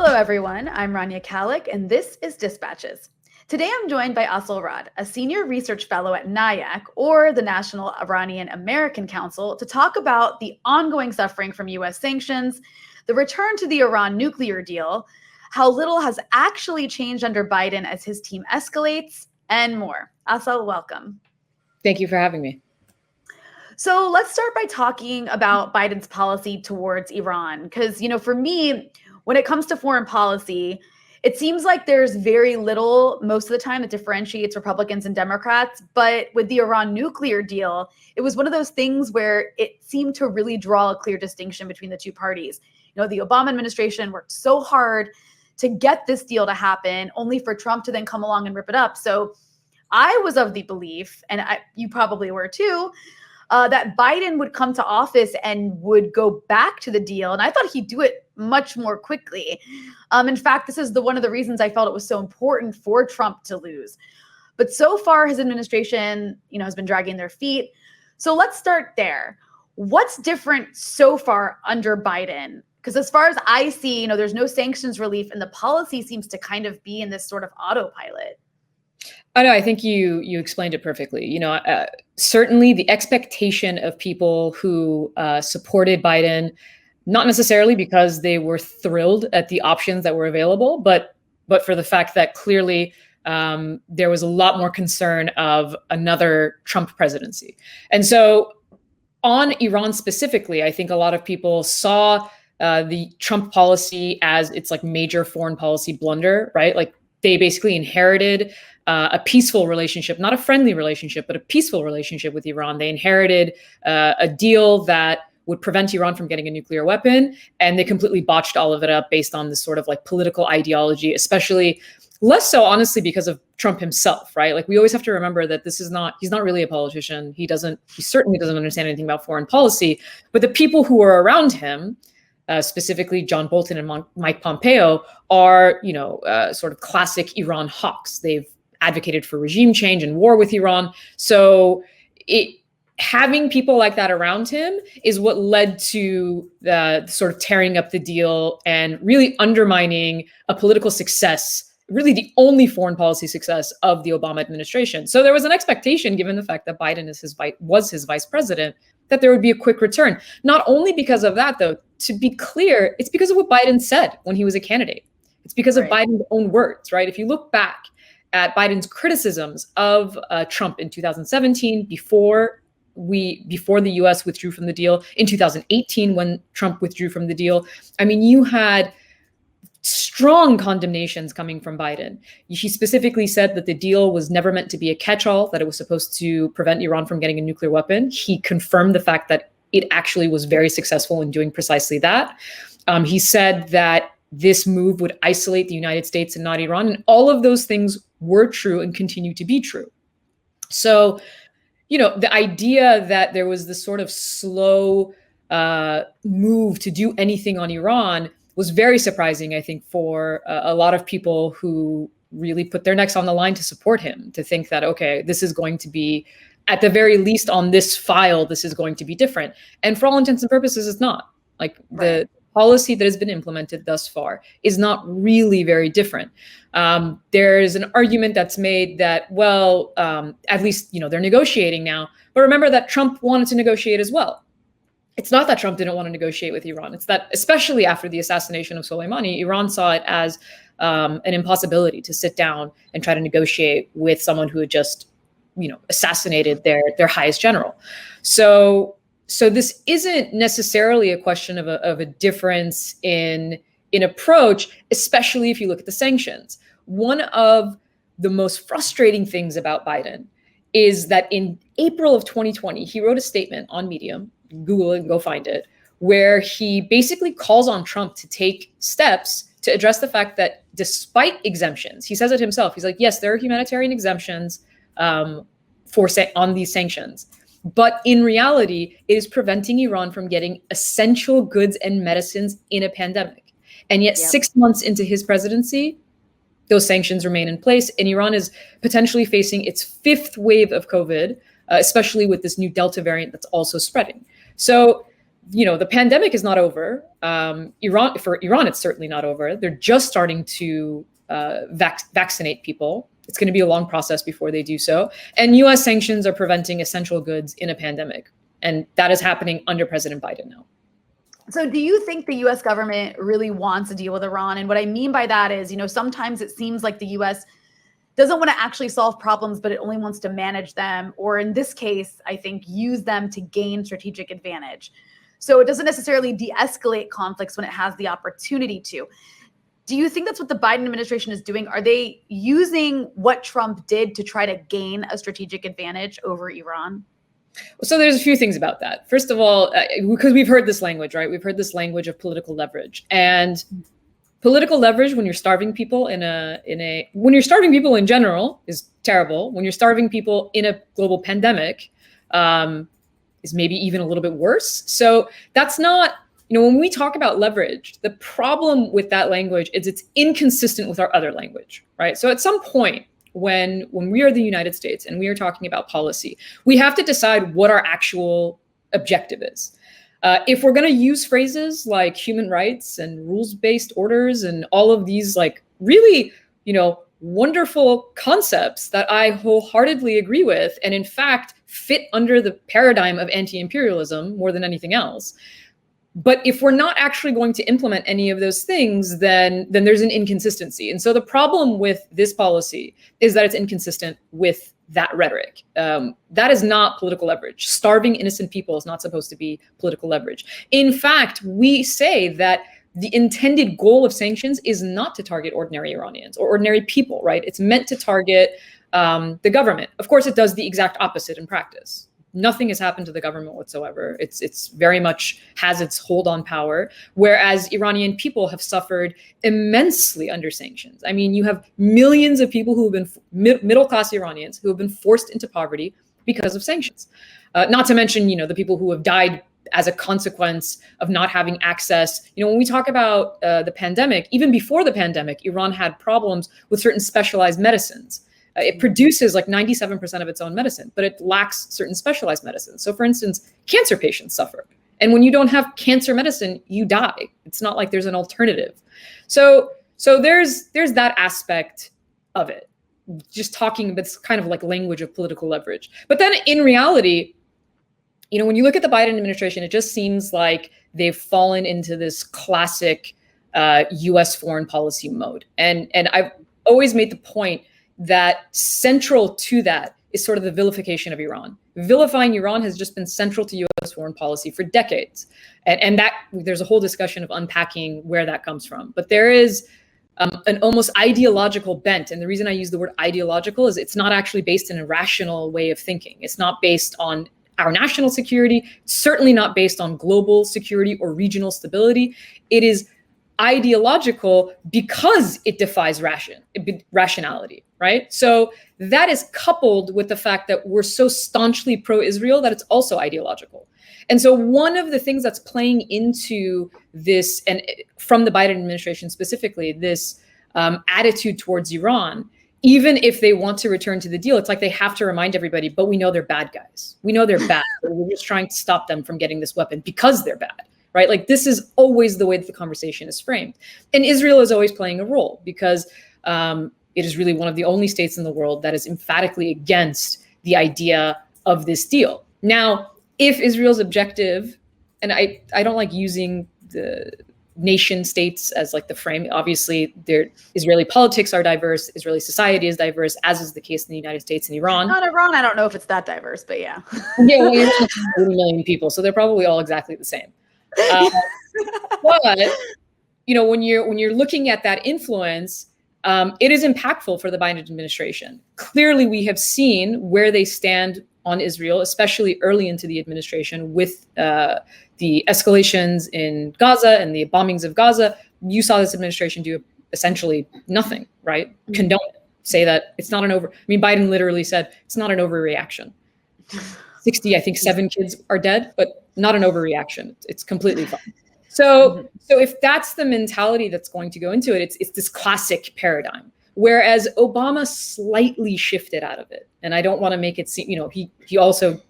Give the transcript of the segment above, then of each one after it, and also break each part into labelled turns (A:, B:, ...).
A: Hello, everyone. I'm Rania Khalek, and this is Dispatches. Today, I'm joined by Assal Rad, a senior research fellow at NIAC, or the National Iranian American Council, to talk about the ongoing suffering from U.S. sanctions, the return to the Iran nuclear deal, how little has actually changed under Biden as his team escalates, and more. Assal, welcome.
B: Thank you for having me.
A: So let's start by talking about Biden's policy towards Iran, because, for me, when it comes to foreign policy, it seems like there's very little most of the time that differentiates Republicans and Democrats. But with the Iran nuclear deal, it was one of those things where it seemed to really draw a clear distinction between the two parties. The Obama administration worked so hard to get this deal to happen, only for Trump to then come along and rip it up. So I was of the belief, and you probably were too, that Biden would come to office and would go back to the deal. And I thought he'd do it much more quickly. In fact, this is one of the reasons I felt it was so important for Trump to lose. But so far, his administration, has been dragging their feet. So let's start there. What's different so far under Biden? Because as far as I see, there's no sanctions relief, and the policy seems to kind of be in this sort of autopilot.
B: Oh, no, I think you explained it perfectly. Certainly the expectation of people who supported Biden, not necessarily because they were thrilled at the options that were available, but for the fact that clearly there was a lot more concern of another Trump presidency. And so on Iran specifically, I think a lot of people saw the Trump policy as its major foreign policy blunder, right? They basically inherited a peaceful relationship, not a friendly relationship, but a peaceful relationship with Iran. They inherited a deal that would prevent Iran from getting a nuclear weapon, and they completely botched all of it up based on this sort of political ideology, especially less so, honestly, because of Trump himself, right? We always have to remember that he's not really a politician. He certainly doesn't understand anything about foreign policy, but the people who are around him, specifically John Bolton and Mike Pompeo, are, sort of classic Iran hawks. They've advocated for regime change and war with Iran. So having people like that around him is what led to the sort of tearing up the deal and really undermining a political success, really the only foreign policy success of the Obama administration. So there was an expectation, given the fact that Biden was his vice president, that there would be a quick return. Not only because of that, though, to be clear, it's because of what Biden said when he was a candidate. It's because of Biden's own words, right? If you look back at Biden's criticisms of Trump in 2017, before the U.S. withdrew from the deal, in 2018 when Trump withdrew from the deal, you had strong condemnations coming from Biden. He specifically said that the deal was never meant to be a catch-all, that it was supposed to prevent Iran from getting a nuclear weapon. He confirmed the fact that it actually was very successful in doing precisely that. He said that this move would isolate the United States and not Iran. And all of those things were true and continue to be true. So, the idea that there was this sort of slow move to do anything on Iran was very surprising, I think, for a lot of people who really put their necks on the line to support him, to think that, okay, this is going to be, at the very least on this file, this is going to be different. And for all intents and purposes, it's not. The policy that has been implemented thus far is not really very different. There's an argument that's made that, at least, they're negotiating now. But remember that Trump wanted to negotiate as well. It's not that Trump didn't want to negotiate with Iran. It's that, especially after the assassination of Soleimani, Iran saw it as an impossibility to sit down and try to negotiate with someone who had just, assassinated their highest general. So this isn't necessarily a question of a difference in approach, especially if you look at the sanctions. One of the most frustrating things about Biden is that in April of 2020, he wrote a statement on Medium, Google it and go find it, where he basically calls on Trump to take steps to address the fact that despite exemptions, he says it himself, he's like, yes, there are humanitarian exemptions on these sanctions. But in reality, it is preventing Iran from getting essential goods and medicines in a pandemic. And yet 6 months into his presidency, those sanctions remain in place. And Iran is potentially facing its fifth wave of COVID, especially with this new Delta variant that's also spreading. So the pandemic is not over. For Iran, it's certainly not over. They're just starting to vaccinate people. It's going to be a long process before they do so. And US sanctions are preventing essential goods in a pandemic. And that is happening under President Biden now.
A: So do you think the US government really wants to deal with Iran? And what I mean by that is, sometimes it seems like the US doesn't want to actually solve problems, but it only wants to manage them. Or in this case, I think, use them to gain strategic advantage. So it doesn't necessarily de-escalate conflicts when it has the opportunity to. Do you think that's what the Biden administration is doing? Are they using what Trump did to try to gain a strategic advantage over Iran?
B: So there's a few things about that. First of all, because we've heard this language, right? We've heard this language of political leverage. And political leverage, when you're starving people when you're starving people in general, is terrible. When you're starving people in a global pandemic, is maybe even a little bit worse. So that's not, when we talk about leverage, the problem with that language is it's inconsistent with our other language, right? So at some point, when we are the United States and we are talking about policy, we have to decide what our actual objective is. If we're going to use phrases like human rights and rules-based orders and all of these really, wonderful concepts that I wholeheartedly agree with, and in fact fit under the paradigm of anti-imperialism more than anything else. But if we're not actually going to implement any of those things, then there's an inconsistency. And so the problem with this policy is that it's inconsistent with that rhetoric. That is not political leverage. Starving innocent people is not supposed to be political leverage. In fact, we say that the intended goal of sanctions is not to target ordinary Iranians or ordinary people, right? It's meant to target the government. Of course, it does the exact opposite in practice. Nothing has happened to the government whatsoever. It's very much has its hold on power, whereas Iranian people have suffered immensely under sanctions. I mean, you have millions of people who have been middle-class Iranians who have been forced into poverty because of sanctions. Not to mention, the people who have died as a consequence of not having access. When we talk about the pandemic, even before the pandemic, Iran had problems with certain specialized medicines. It produces 97% of its own medicine, but it lacks certain specialized medicines. So for instance, cancer patients suffer. And when you don't have cancer medicine, you die. It's not like there's an alternative. So there's that aspect of it. Just talking about this kind of language of political leverage. But then in reality, when you look at the Biden administration, it just seems like they've fallen into this classic US foreign policy mode. And I've always made the point that central to that is sort of the vilification of Iran. Vilifying Iran has just been central to US foreign policy for decades. And that there's a whole discussion of unpacking where that comes from. But there is an almost ideological bent. And the reason I use the word ideological is it's not actually based in a rational way of thinking. It's not based on our national security, certainly not based on global security or regional stability. It is ideological because it defies rationality, right? So that is coupled with the fact that we're so staunchly pro-Israel that it's also ideological. And so one of the things that's playing into this, and from the Biden administration specifically, this attitude towards Iran, even if they want to return to the deal, it's like they have to remind everybody, but we know they're bad guys. We know they're bad. We're just trying to stop them from getting this weapon because they're bad. Right? This is always the way that the conversation is framed. And Israel is always playing a role because it is really one of the only states in the world that is emphatically against the idea of this deal. Now, if Israel's objective, and I don't like using the nation states as the frame. Obviously, Israeli politics are diverse. Israeli society is diverse, as is the case in the United States and Iran.
A: Not Iran. I don't know if it's that diverse, but yeah.
B: Yeah, well, Iran has 40 million people, so they're probably all exactly the same. But when you're looking at that influence, it is impactful for the Biden administration. Clearly, we have seen where they stand on Israel, especially early into the administration with the escalations in Gaza and the bombings of Gaza. You saw this administration do essentially nothing, right? Condone it, say that it's not an over. I mean, Biden literally said it's not an overreaction. 7 kids are dead, but not an overreaction. It's completely fine. So if that's the mentality that's going to go into it, it's this classic paradigm. Whereas Obama slightly shifted out of it. And I don't want to make it seem, he also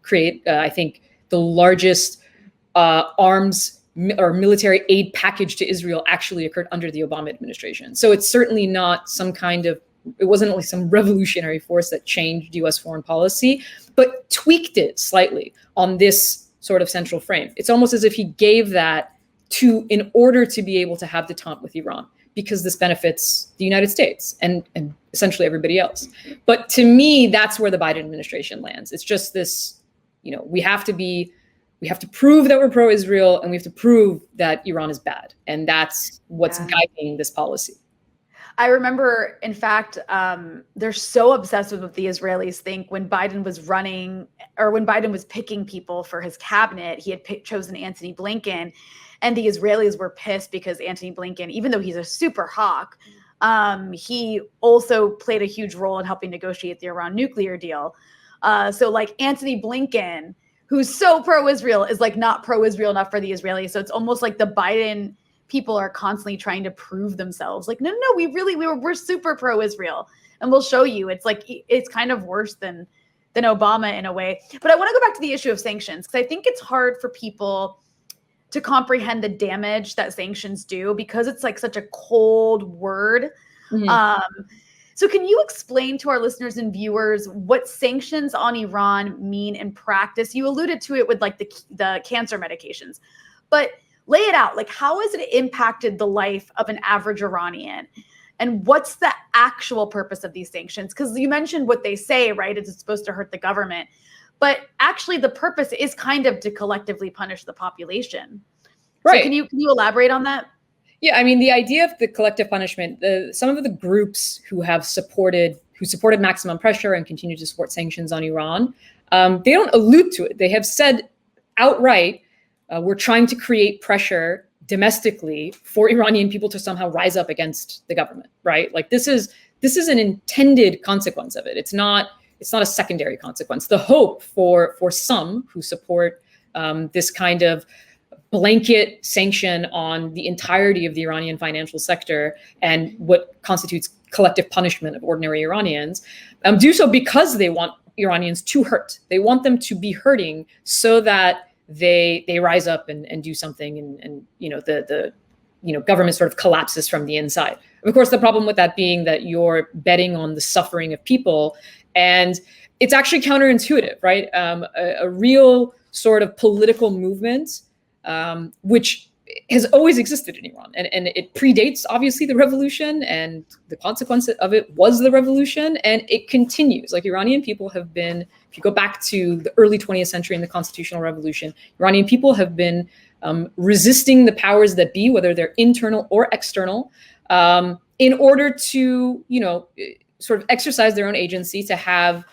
B: create, I think, the largest arms or military aid package to Israel actually occurred under the Obama administration. So it's certainly not some kind of, it wasn't like some revolutionary force that changed US foreign policy, but tweaked it slightly on this sort of central frame. It's almost as if he gave that in order to be able to have detente with Iran, because this benefits the United States and essentially everybody else. But to me, that's where the Biden administration lands. It's just this, we have to prove that we're pro-Israel, and we have to prove that Iran is bad. And that's what's guiding this policy.
A: I remember, in fact, they're so obsessed with what the Israelis think. When Biden was running, or when Biden was picking people for his cabinet, he had chosen Antony Blinken, and the Israelis were pissed because Antony Blinken, even though he's a super hawk, he also played a huge role in helping negotiate the Iran nuclear deal. So like Antony Blinken, who's so pro-Israel, is like not pro-Israel enough for the Israelis. So it's almost like the Biden people are constantly trying to prove themselves. Like, no, we're super pro-Israel, and we'll show you. It's like, it's kind of worse than Obama in a way. But I want to go back to the issue of sanctions, because I think it's hard for people to comprehend the damage that sanctions do, because it's like such a cold word. Mm-hmm. So can you explain to our listeners and viewers what sanctions on Iran mean in practice? You alluded to it with like the cancer medications, but lay it out. Like, how has it impacted the life of an average Iranian? And what's the actual purpose of these sanctions? Because you mentioned what they say, right? It's supposed to hurt the government. But actually, the purpose is kind of to collectively punish the population. Right. So can you elaborate on that?
B: Yeah, I mean, the idea of the collective punishment, some of the groups who supported maximum pressure and continue to support sanctions on Iran, they don't allude to it. They have said outright, we're trying to create pressure domestically for Iranian people to somehow rise up against the government, right? Like this is an intended consequence of it. It's not a secondary consequence. The hope for some who support this kind of blanket sanction on the entirety of the Iranian financial sector and what constitutes collective punishment of ordinary Iranians, do so because they want Iranians to hurt. They want them to be hurting so that they rise up and do something, and the government sort of collapses from the inside. Of course, the problem with that being that you're betting on the suffering of people, and it's actually counterintuitive, right? A real sort of political movement, which has always existed in Iran, and it predates obviously the revolution, and the consequence of it was the revolution, and it continues. Like, Iranian people have been, if you go back to the early 20th century and the constitutional revolution, Iranian people have been resisting the powers that be, whether they're internal or external, in order to sort of exercise their own agency, to have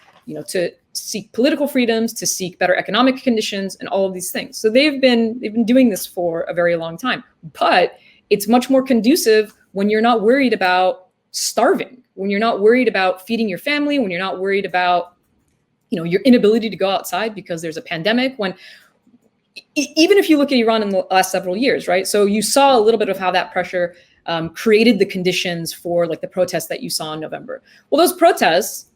B: to seek political freedoms, to seek better economic conditions, and all of these things. So they've been doing this for a very long time. But it's much more conducive when you're not worried about starving, when you're not worried about feeding your family, when you're not worried about your inability to go outside because there's a pandemic. When even if you look at Iran in the last several years, right? So you saw a little bit of how that pressure created the conditions for like the protests that you saw in November. Well, those protests,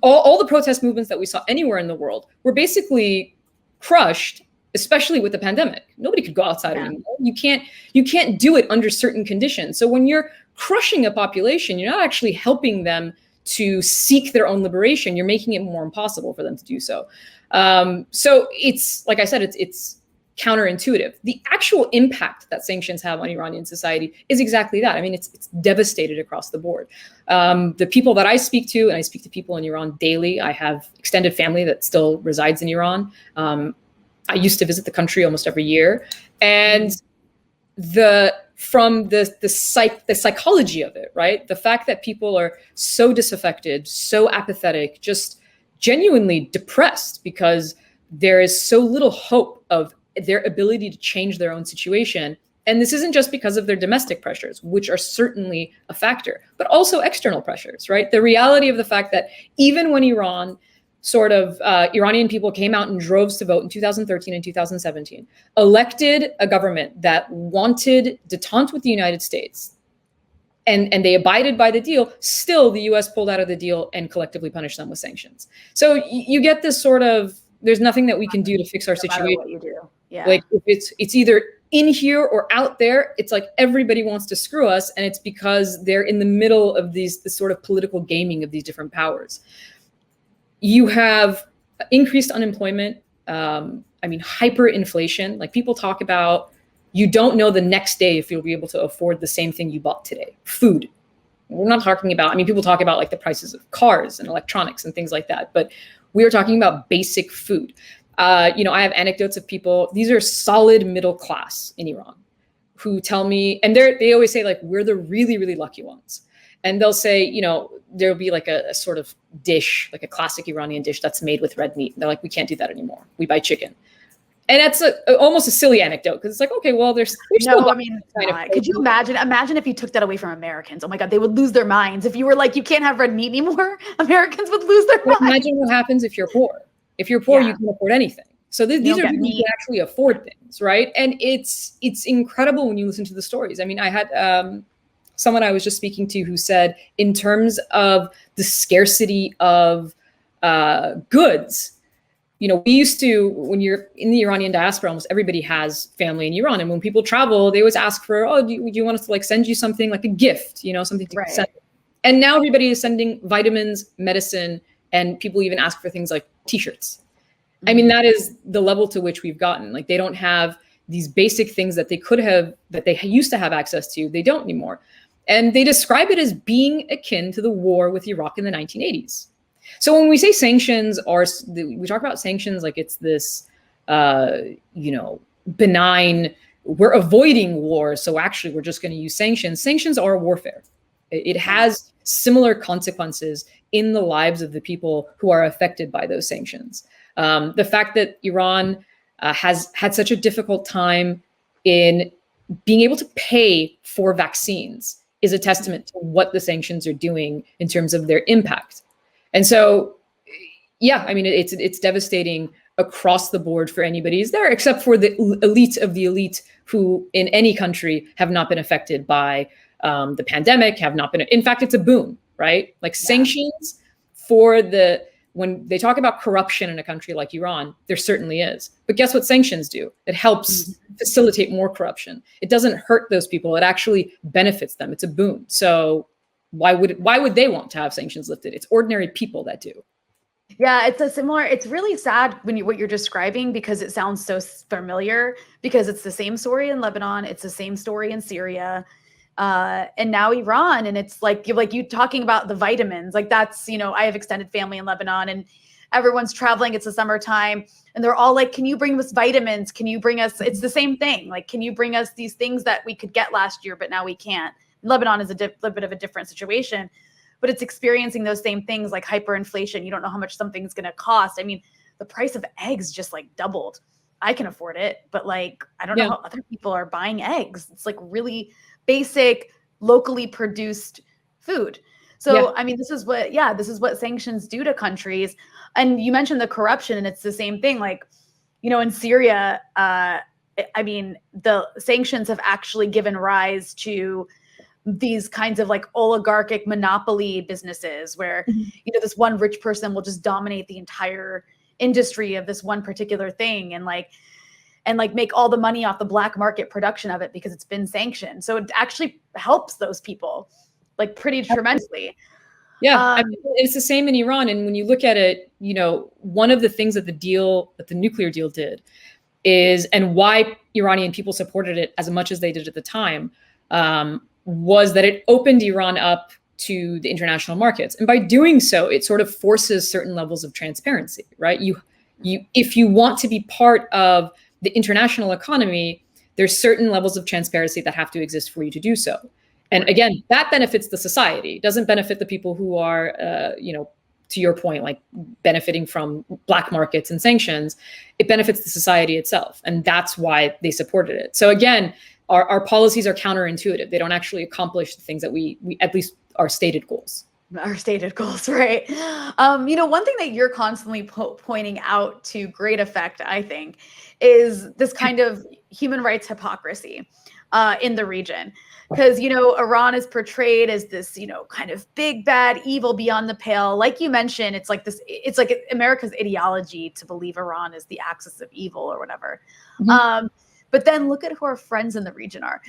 B: all the protest movements that we saw anywhere in the world were basically crushed, especially with the pandemic. Nobody could go outside anymore. You can't do it under certain conditions. So when you're crushing a population, you're not actually helping them to seek their own liberation. You're making it more impossible for them to do so. So it's, like I said, it's counterintuitive. The actual impact that sanctions have on Iranian society is exactly that. I mean, it's devastated across the board. The people that I speak to, and I speak to people in Iran daily, I have extended family that still resides in Iran. I used to visit the country almost every year. And the psychology of it, right? The fact that people are so disaffected, so apathetic, just genuinely depressed because there is so little hope of their ability to change their own situation. And this isn't just because of their domestic pressures, which are certainly a factor, but also external pressures, right? The reality of the fact that even when Iranian people came out in droves to vote in 2013 and 2017, elected a government that wanted detente with the United States, and they abided by the deal, still the US pulled out of the deal and collectively punished them with sanctions. So you get this sort of, there's nothing that we can do to fix our situation.
A: What you do. Yeah.
B: Like if it's either in here or out there, it's like everybody wants to screw us, and it's because they're in the middle of this sort of political gaming of these different powers. You have increased unemployment. I mean, hyperinflation. Like people talk about, you don't know the next day if you'll be able to afford the same thing you bought today. Food. We're not talking about, I mean, people talk about like the prices of cars and electronics and things like that, but we are talking about basic food. You know, I have anecdotes of people, these are solid middle class in Iran, who tell me, and they always say like, we're the really, really lucky ones. And they'll say, you know, there'll be like a sort of dish, like a classic Iranian dish that's made with red meat. And they're like, we can't do that anymore. We buy chicken. And that's almost a silly anecdote because it's like, okay, well, there's
A: no, I mean, could you imagine if you took that away from Americans? Oh my God, they would lose their minds. If you were like, you can't have red meat anymore, Americans would lose their minds.
B: Imagine what happens if you're poor. If you're poor, you can afford anything. So these are people who can actually afford things, right? And it's incredible when you listen to the stories. I mean, I had someone I was just speaking to who said, in terms of the scarcity of goods, you know, we used to, when you're in the Iranian diaspora, almost everybody has family in Iran. And when people travel, they always ask for, oh, do you want us to like send you something like a gift, you know, something to send. And now everybody is sending vitamins, medicine, and people even ask for things like t-shirts. I mean, that is the level to which we've gotten. Like they don't have these basic things that they could have, that they used to have access to. They don't anymore. And they describe it as being akin to the war with Iraq in the 1980s. So when we say sanctions we talk about sanctions like it's this, you know, benign, we're avoiding war. So actually we're just going to use sanctions. Sanctions are warfare. It has similar consequences in the lives of the people who are affected by those sanctions. The fact that Iran has had such a difficult time in being able to pay for vaccines is a testament to what the sanctions are doing in terms of their impact. And so, yeah, I mean, it's devastating across the board for anybody who's there, except for the elite of the elite who in any country have not been affected by the pandemic, have not been. In fact, it's a boon, right? Like sanctions for when they talk about corruption in a country like Iran, there certainly is. But guess what sanctions do? It helps facilitate more corruption. It doesn't hurt those people. It actually benefits them. It's a boon. So why would they want to have sanctions lifted? It's ordinary people that do.
A: Yeah, it's really sad what you're describing, because it sounds so familiar, because it's the same story in Lebanon. It's the same story in Syria. And now Iran, and it's like you talking about the vitamins, like that's, you know, I have extended family in Lebanon and everyone's traveling. It's the summertime and they're all like, can you bring us vitamins? Can you bring us, it's the same thing. Like, can you bring us these things that we could get last year, but now we can't? Lebanon is a little bit of a different situation, but it's experiencing those same things like hyperinflation. You don't know how much something's going to cost. I mean, the price of eggs just like doubled. I can afford it, but like, I don't know how other people are buying eggs. It's like really basic, locally produced food. So, I mean, this is what sanctions do to countries. And you mentioned the corruption, and it's the same thing. Like, you know, in Syria, I mean, the sanctions have actually given rise to these kinds of like oligarchic monopoly businesses where, you know, this one rich person will just dominate the entire industry of this one particular thing and make all the money off the black market production of it because it's been sanctioned. So it actually helps those people like pretty tremendously.
B: Yeah, I mean, it's the same in Iran. And when you look at it, you know, one of the things that the nuclear deal did is, and why Iranian people supported it as much as they did at the time, was that it opened Iran up to the international markets. And by doing so, it sort of forces certain levels of transparency, right? If you want to be part of the international economy, there's certain levels of transparency that have to exist for you to do so. And again, that benefits the society. It doesn't benefit the people who are, you know, to your point, like benefiting from black markets and sanctions. It benefits the society itself. And that's why they supported it. So again, our policies are counterintuitive. They don't actually accomplish the things that we at least our stated goals.
A: Our stated goals, right? You know, one thing that you're constantly pointing out to great effect, I think, is this kind of human rights hypocrisy in the region. Because, you know, Iran is portrayed as this, you know, kind of big, bad, evil beyond the pale. Like you mentioned, it's like America's ideology to believe Iran is the axis of evil or whatever. But then look at who our friends in the region are.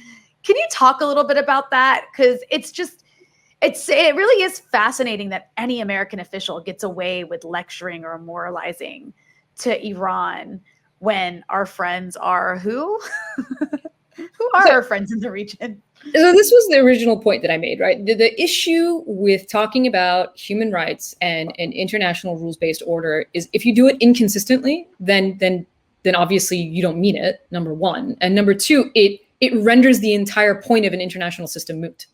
A: Can you talk a little bit about that? Because it really is fascinating that any American official gets away with lecturing or moralizing to Iran when our friends are who? Who are our friends in the region?
B: So this was the original point that I made, right? The issue with talking about human rights and an international rules-based order is if you do it inconsistently, then obviously you don't mean it, number one. And number two, it renders the entire point of an international system moot,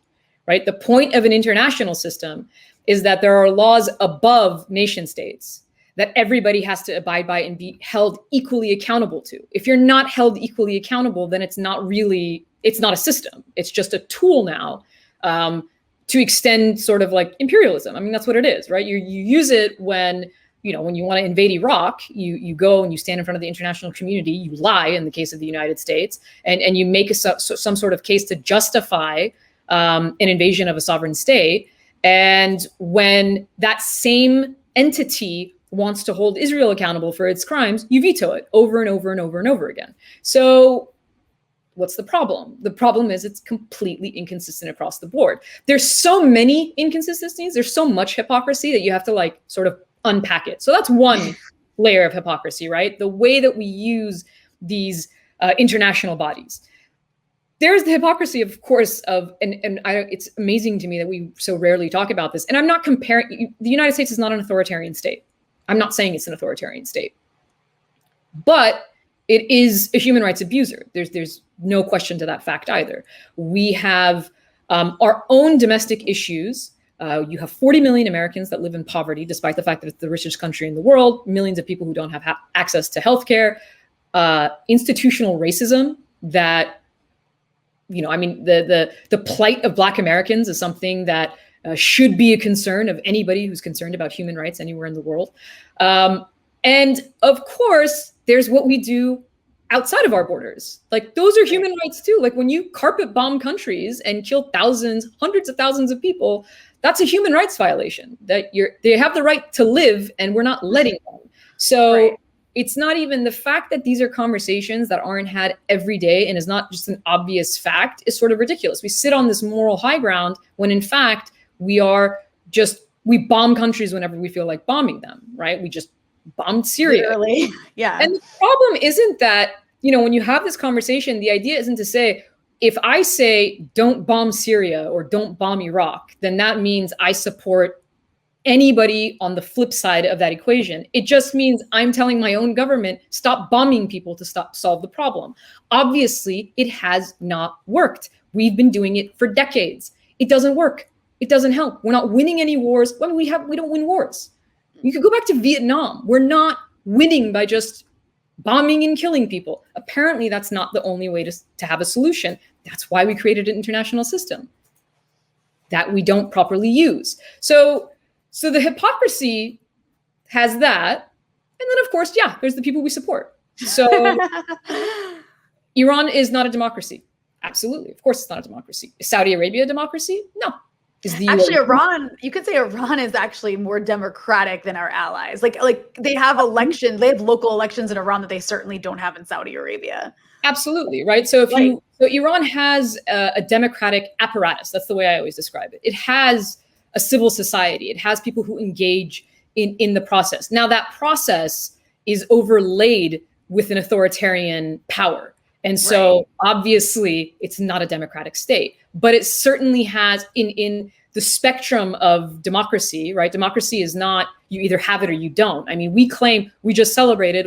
B: right? The point of an international system is that there are laws above nation states that everybody has to abide by and be held equally accountable to. If you're not held equally accountable, then it's not a system. It's just a tool now to extend sort of like imperialism. I mean, that's what it is, right? You use it when you want to invade Iraq, you go and you stand in front of the international community, you lie in the case of the United States, and you make some sort of case to justify an invasion of a sovereign state. And when that same entity wants to hold Israel accountable for its crimes, you veto it over and over and over and over again. So what's the problem? The problem is it's completely inconsistent across the board. There's so many inconsistencies. There's so much hypocrisy that you have to like sort of unpack it. So that's one layer of hypocrisy, right? The way that we use these international bodies. There's the hypocrisy, of course, it's amazing to me that we so rarely talk about this. And I'm not comparing, the United States is not an authoritarian state. I'm not saying it's an authoritarian state, but it is a human rights abuser. There's no question to that fact either. We have our own domestic issues. You have 40 million Americans that live in poverty, despite the fact that it's the richest country in the world, millions of people who don't have access to healthcare, institutional racism that, the plight of Black Americans is something that should be a concern of anybody who's concerned about human rights anywhere in the world. And of course, there's what we do outside of our borders. Like those are human rights too. Like when you carpet bomb countries and kill hundreds of thousands of people, that's a human rights violation. They have the right to live and we're not letting them. So it's not even the fact that these are conversations that aren't had every day and is not just an obvious fact is sort of ridiculous. We sit on this moral high ground when in fact we bomb countries whenever we feel like bombing them, right? We just bombed Syria.
A: Literally. Yeah.
B: And the problem isn't that, when you have this conversation, the idea isn't to say, if I say don't bomb Syria or don't bomb Iraq, then that means I support anybody on the flip side of that equation. It just means I'm telling my own government, stop bombing people to solve the problem. Obviously, it has not worked. We've been doing it for decades. It doesn't work. It doesn't help. We're not winning any wars. I mean, we don't win wars. You could go back to Vietnam. We're not winning by just bombing and killing people. Apparently, that's not the only way to have a solution. That's why we created an international system that we don't properly use. So the hypocrisy has that. And then, of course, there's the people we support. So Iran is not a democracy. Absolutely. Of course, it's not a democracy. Is Saudi Arabia a democracy? No.
A: Actually, Iran, you could say Iran is actually more democratic than our allies. Like they have elections, they have local elections in Iran that they certainly don't have in Saudi Arabia.
B: Absolutely, right? So Iran has a democratic apparatus. That's the way I always describe it. It has a civil society. It has people who engage in the process. Now that process is overlaid with an authoritarian power. And so obviously it's not a democratic state, but it certainly has in the spectrum of democracy, right? Democracy is not, you either have it or you don't. I mean, we just celebrated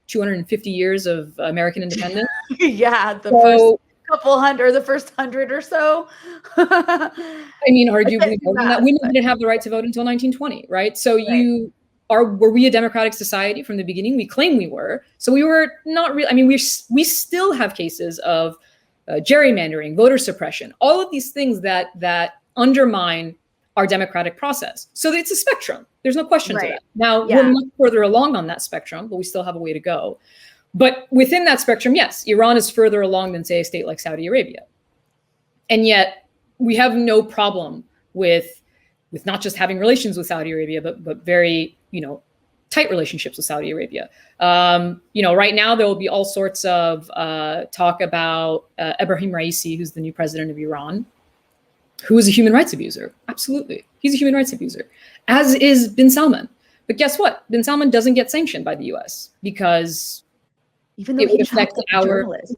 B: 250 years of American independence.
A: The first 100 or so.
B: I mean, arguably more than that. We didn't have the right to vote until 1920, right? So were we a democratic society from the beginning? We claim we were. So we were not really, I mean, we still have cases of gerrymandering, voter suppression, all of these things that undermine our democratic process. So it's a spectrum. There's no question to that. Now, we're much further along on that spectrum, but we still have a way to go. But within that spectrum, yes, Iran is further along than, say, a state like Saudi Arabia. And yet we have no problem with not just having relations with Saudi Arabia, but very, tight relationships with Saudi Arabia. Right now there will be all sorts of talk about Ebrahim Raisi, who's the new president of Iran, who is a human rights abuser. Absolutely. He's a human rights abuser, as is bin Salman. But guess what? Bin Salman doesn't get sanctioned by the US because
A: even though he shot the journalist,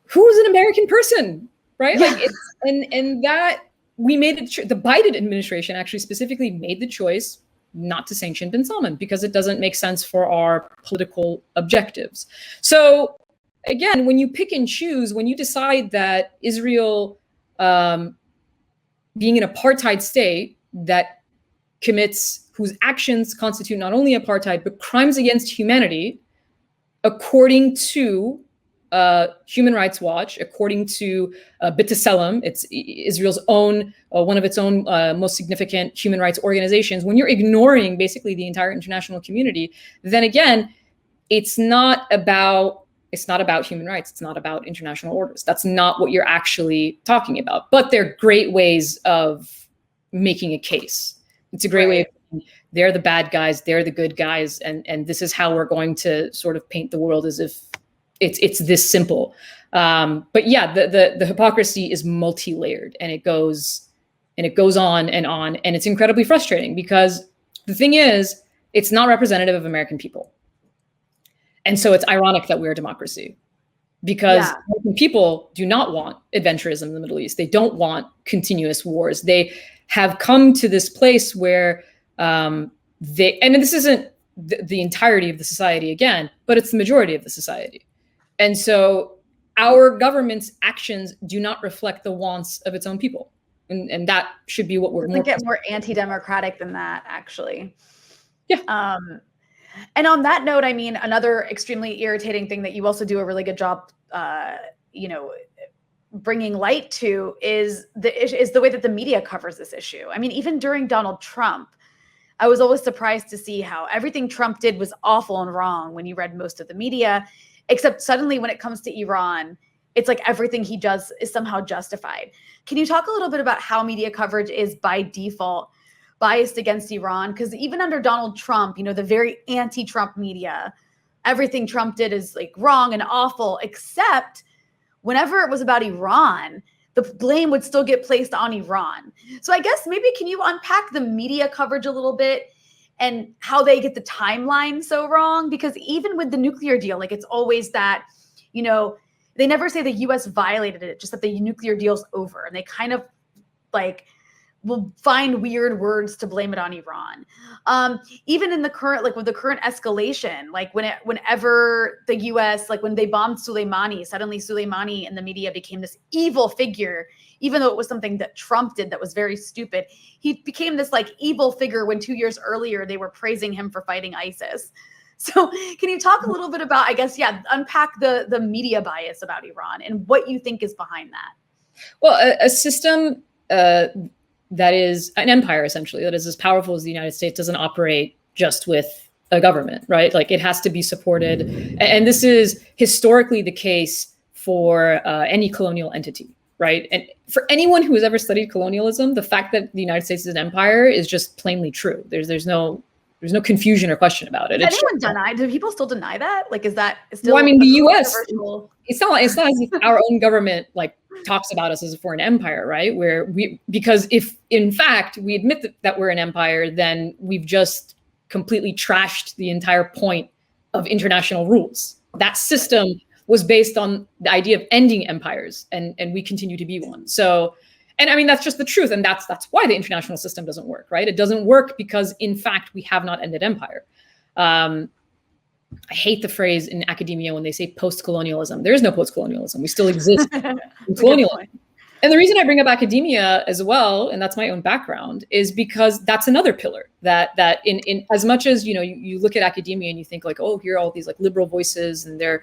B: who is an American person, right?
A: Yeah.
B: And that we made it. The Biden administration actually specifically made the choice not to sanction bin Salman because it doesn't make sense for our political objectives. So again, when you pick and choose, when you decide that Israel, being an apartheid state that whose actions constitute not only apartheid, but crimes against humanity, according to Human Rights Watch, according to B'Tselem, it's Israel's own, one of its own most significant human rights organizations, when you're ignoring basically the entire international community, then again, it's not about human rights. It's not about international orders. That's not what you're actually talking about. But they're great ways of making a case. It's a great way of saying they're the bad guys, they're the good guys, and this is how we're going to sort of paint the world as if it's this simple. But yeah, the hypocrisy is multi-layered, and it goes on, and it's incredibly frustrating because the thing is, it's not representative of American people. And so it's ironic that we're a democracy because American people do not want adventurism in the Middle East. They don't want continuous wars. They have come to this place where and this isn't the entirety of the society again, but it's the majority of the society. And so our government's actions do not reflect the wants of its own people. And that should be what we're
A: more. Get more anti-democratic than that, actually.
B: Yeah.
A: And on that note, I mean, another extremely irritating thing that you also do a really good job, bringing light to is the way that the media covers this issue. I mean, even during Donald Trump, I was always surprised to see how everything Trump did was awful and wrong when you read most of the media, except suddenly when it comes to Iran, it's like everything he does is somehow justified. Can you talk a little bit about how media coverage is by default biased against Iran? Because even under Donald Trump, the very anti-Trump media, everything Trump did is like wrong and awful, except whenever it was about Iran, the blame would still get placed on Iran. So I guess maybe can you unpack the media coverage a little bit and how they get the timeline so wrong? Because even with the nuclear deal, like it's always that, they never say the US violated it, just that the nuclear deal's over. And they kind of like will find weird words to blame it on Iran. Even in the current, like with the current escalation, like whenever the US, like when they bombed Soleimani, suddenly Soleimani in the media became this evil figure, even though it was something that Trump did that was very stupid. He became this like evil figure when 2 years earlier they were praising him for fighting ISIS. So can you talk a little bit about, I guess, unpack the media bias about Iran and what you think is behind that?
B: Well, a system that is an empire, essentially, that is as powerful as the United States doesn't operate just with a government, right? Like it has to be supported. And this is historically the case for any colonial entity, right? And for anyone who has ever studied colonialism, the fact that the United States is an empire is just plainly true. There's no confusion or question about it.
A: Does anyone deny? Do people still deny that? Like, is that still?
B: Well, I mean, the U.S. It's not as if our own government like talks about us as a foreign empire, right? Because if in fact we admit that we're an empire, then we've just completely trashed the entire point of international rules. That system was based on the idea of ending empires, and we continue to be one. So. And I mean, that's just the truth. And that's why the international system doesn't work, right? It doesn't work because, in fact, we have not ended empire. I hate the phrase in academia when they say post-colonialism. There is no post-colonialism. We still exist in colonialism. And the reason I bring up academia as well, and that's my own background, is because that's another pillar that in as much as, you look at academia and you think like, oh, here are all these like liberal voices and they're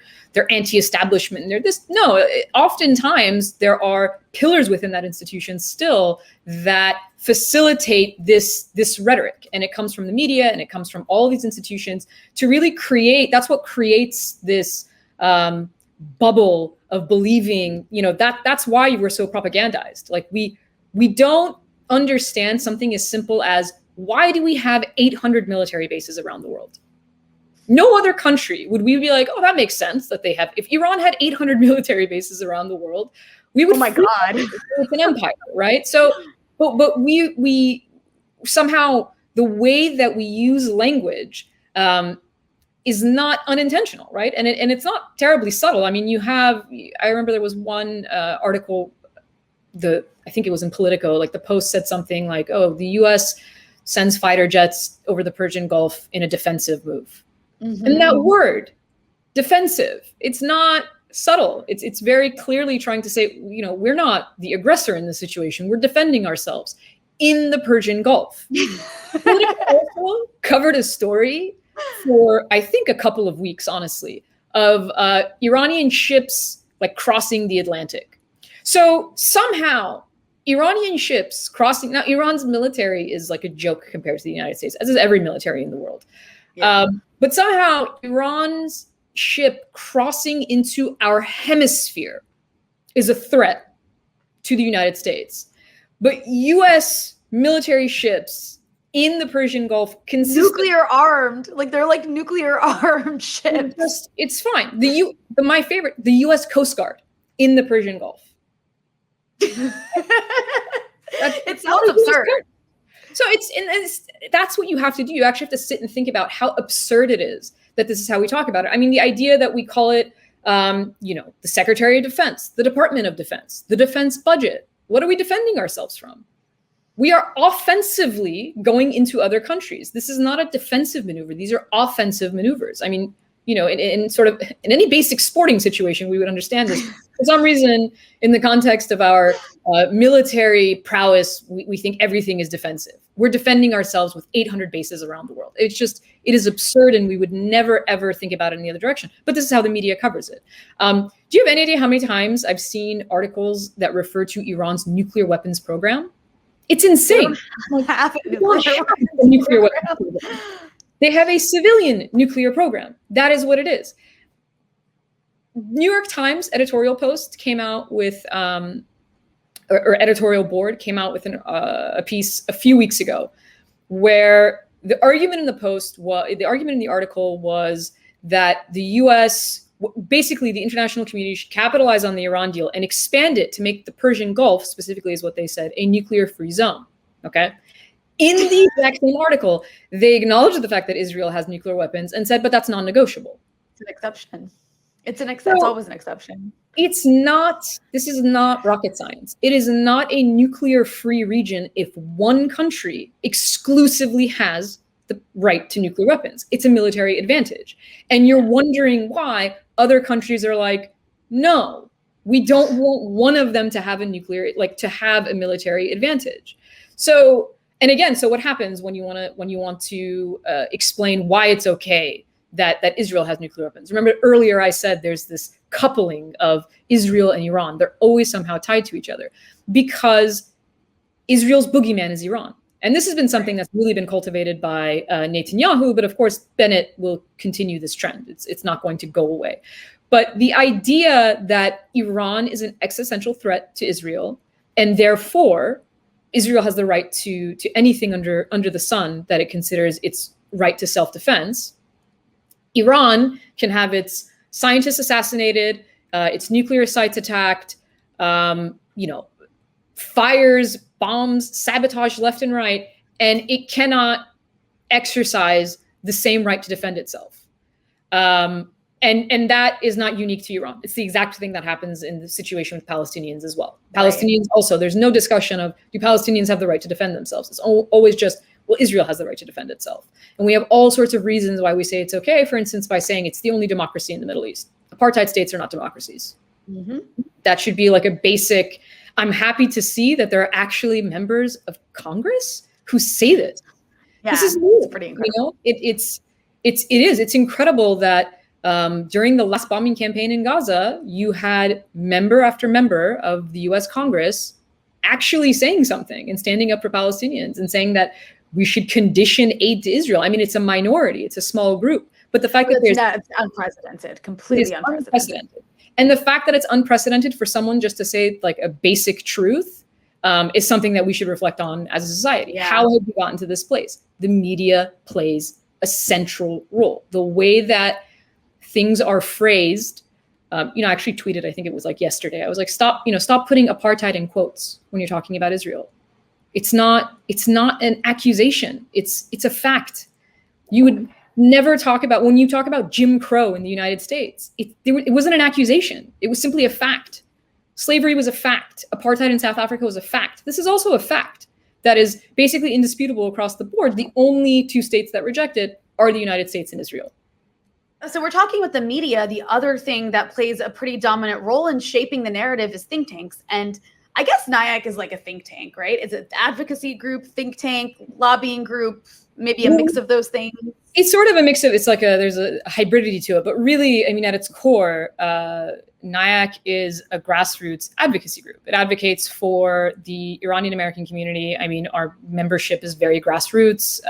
B: anti-establishment and they're this. No, oftentimes there are pillars within that institution still that facilitate this rhetoric. And it comes from the media and it comes from all of these institutions to really create, that's what creates this bubble of believing, that's why we're so propagandized. Like we don't understand something as simple as why do we have 800 military bases around the world? No other country would we be like, oh, that makes sense that they have. If Iran had 800 military bases around the world, we would.
A: Oh my God,
B: it's an empire, right? So, but we somehow the way that we use language is not unintentional, right? And it's not terribly subtle. I mean, I remember there was one article, I think it was in Politico, like the Post said something like, oh, the US sends fighter jets over the Persian Gulf in a defensive move. Mm-hmm. And that word, defensive, it's not subtle. It's very clearly trying to say, we're not the aggressor in this situation. We're defending ourselves in the Persian Gulf. Also covered a story for, I think, a couple of weeks, honestly, of Iranian ships like crossing the Atlantic. So somehow Iranian ships crossing, now Iran's military is like a joke compared to the United States, as is every military in the world. Yeah. But somehow Iran's ship crossing into our hemisphere is a threat to the United States. But US military ships in the Persian Gulf
A: nuclear armed, like they're like nuclear armed ships.
B: It's fine. My favorite, the US Coast Guard in the Persian Gulf.
A: It sounds absurd.
B: So that's what you have to do. You actually have to sit and think about how absurd it is that this is how we talk about it. I mean, the idea that we call it, the Secretary of Defense, the Department of Defense, the defense budget. What are we defending ourselves from? We are offensively going into other countries. This is not a defensive maneuver. These are offensive maneuvers. I mean, in sort of in any basic sporting situation, we would understand this. For some reason, in the context of our military prowess, we think everything is defensive. We're defending ourselves with 800 bases around the world. It is absurd, and we would never, ever think about it in the other direction. But this is how the media covers it. Do you have any idea how many times I've seen articles that refer to Iran's nuclear weapons program? It's insane.
A: They don't have a nuclear weapons program.
B: They have a civilian nuclear program. That is what it is. New York Times editorial post came out with, or editorial board came out with a piece a few weeks ago, where the argument in the article was that the U.S., basically the international community, should capitalize on the Iran deal and expand it to make the Persian Gulf, specifically is what they said, a nuclear-free zone. Okay. In the exact same article, they acknowledged the fact that Israel has nuclear weapons and said, but that's non-negotiable.
A: It's an exception. It's always an exception.
B: This is not rocket science. It is not a nuclear-free region if one country exclusively has the right to nuclear weapons. It's a military advantage. And you're wondering why other countries are like, no, we don't want one of them to have to have a military advantage. So, and again, so what happens when you want to explain why it's okay that Israel has nuclear weapons? Remember earlier I said there's this coupling of Israel and Iran. They're always somehow tied to each other because Israel's boogeyman is Iran. And this has been something that's really been cultivated by Netanyahu, but of course Bennett will continue this trend. It's not going to go away. But the idea that Iran is an existential threat to Israel, and therefore Israel has the right to anything under the sun that it considers its right to self-defense. Iran can have its scientists assassinated, its nuclear sites attacked, fires, bombs, sabotage left and right, and it cannot exercise the same right to defend itself. And that is not unique to Iran. It's the exact thing that happens in the situation with Palestinians as well. Right. Palestinians also, there's no discussion of, do Palestinians have the right to defend themselves? It's always just, well, Israel has the right to defend itself. And we have all sorts of reasons why we say it's okay, for instance, by saying it's the only democracy in the Middle East. Apartheid states are not democracies. Mm-hmm. That should be like a basic, I'm happy to see that there are actually members of Congress who say this.
A: Yeah,
B: this is new,
A: it's pretty incredible.
B: It's incredible that during the last bombing campaign in Gaza, you had member after member of the US Congress actually saying something and standing up for Palestinians and saying that we should condition aid to Israel. I mean, it's a minority, it's a small group, but the fact that
A: it's unprecedented, completely unprecedented.
B: And the fact that it's unprecedented for someone just to say like a basic truth is something that we should reflect on as a society.
A: Yeah.
B: How have we gotten to this place? The media plays a central role. The way that things are phrased, I actually tweeted, I think it was like yesterday, I was like, stop putting apartheid in quotes when you're talking about Israel. It's not an accusation. It's a fact. You would never talk about, when you talk about Jim Crow in the United States, it wasn't an accusation. It was simply a fact. Slavery was a fact. Apartheid in South Africa was a fact. This is also a fact that is basically indisputable across the board. The only two states that reject it are the United States and Israel.
A: So we're talking with the media. The other thing that plays a pretty dominant role in shaping the narrative is think tanks. And I guess NIAC is like a think tank, right? It's an advocacy group, think tank, lobbying group, maybe a mix of those things.
B: It's sort of a mix of, there's a hybridity to it, but really, I mean, at its core, NIAC is a grassroots advocacy group. It advocates for the Iranian American community. I mean, our membership is very grassroots.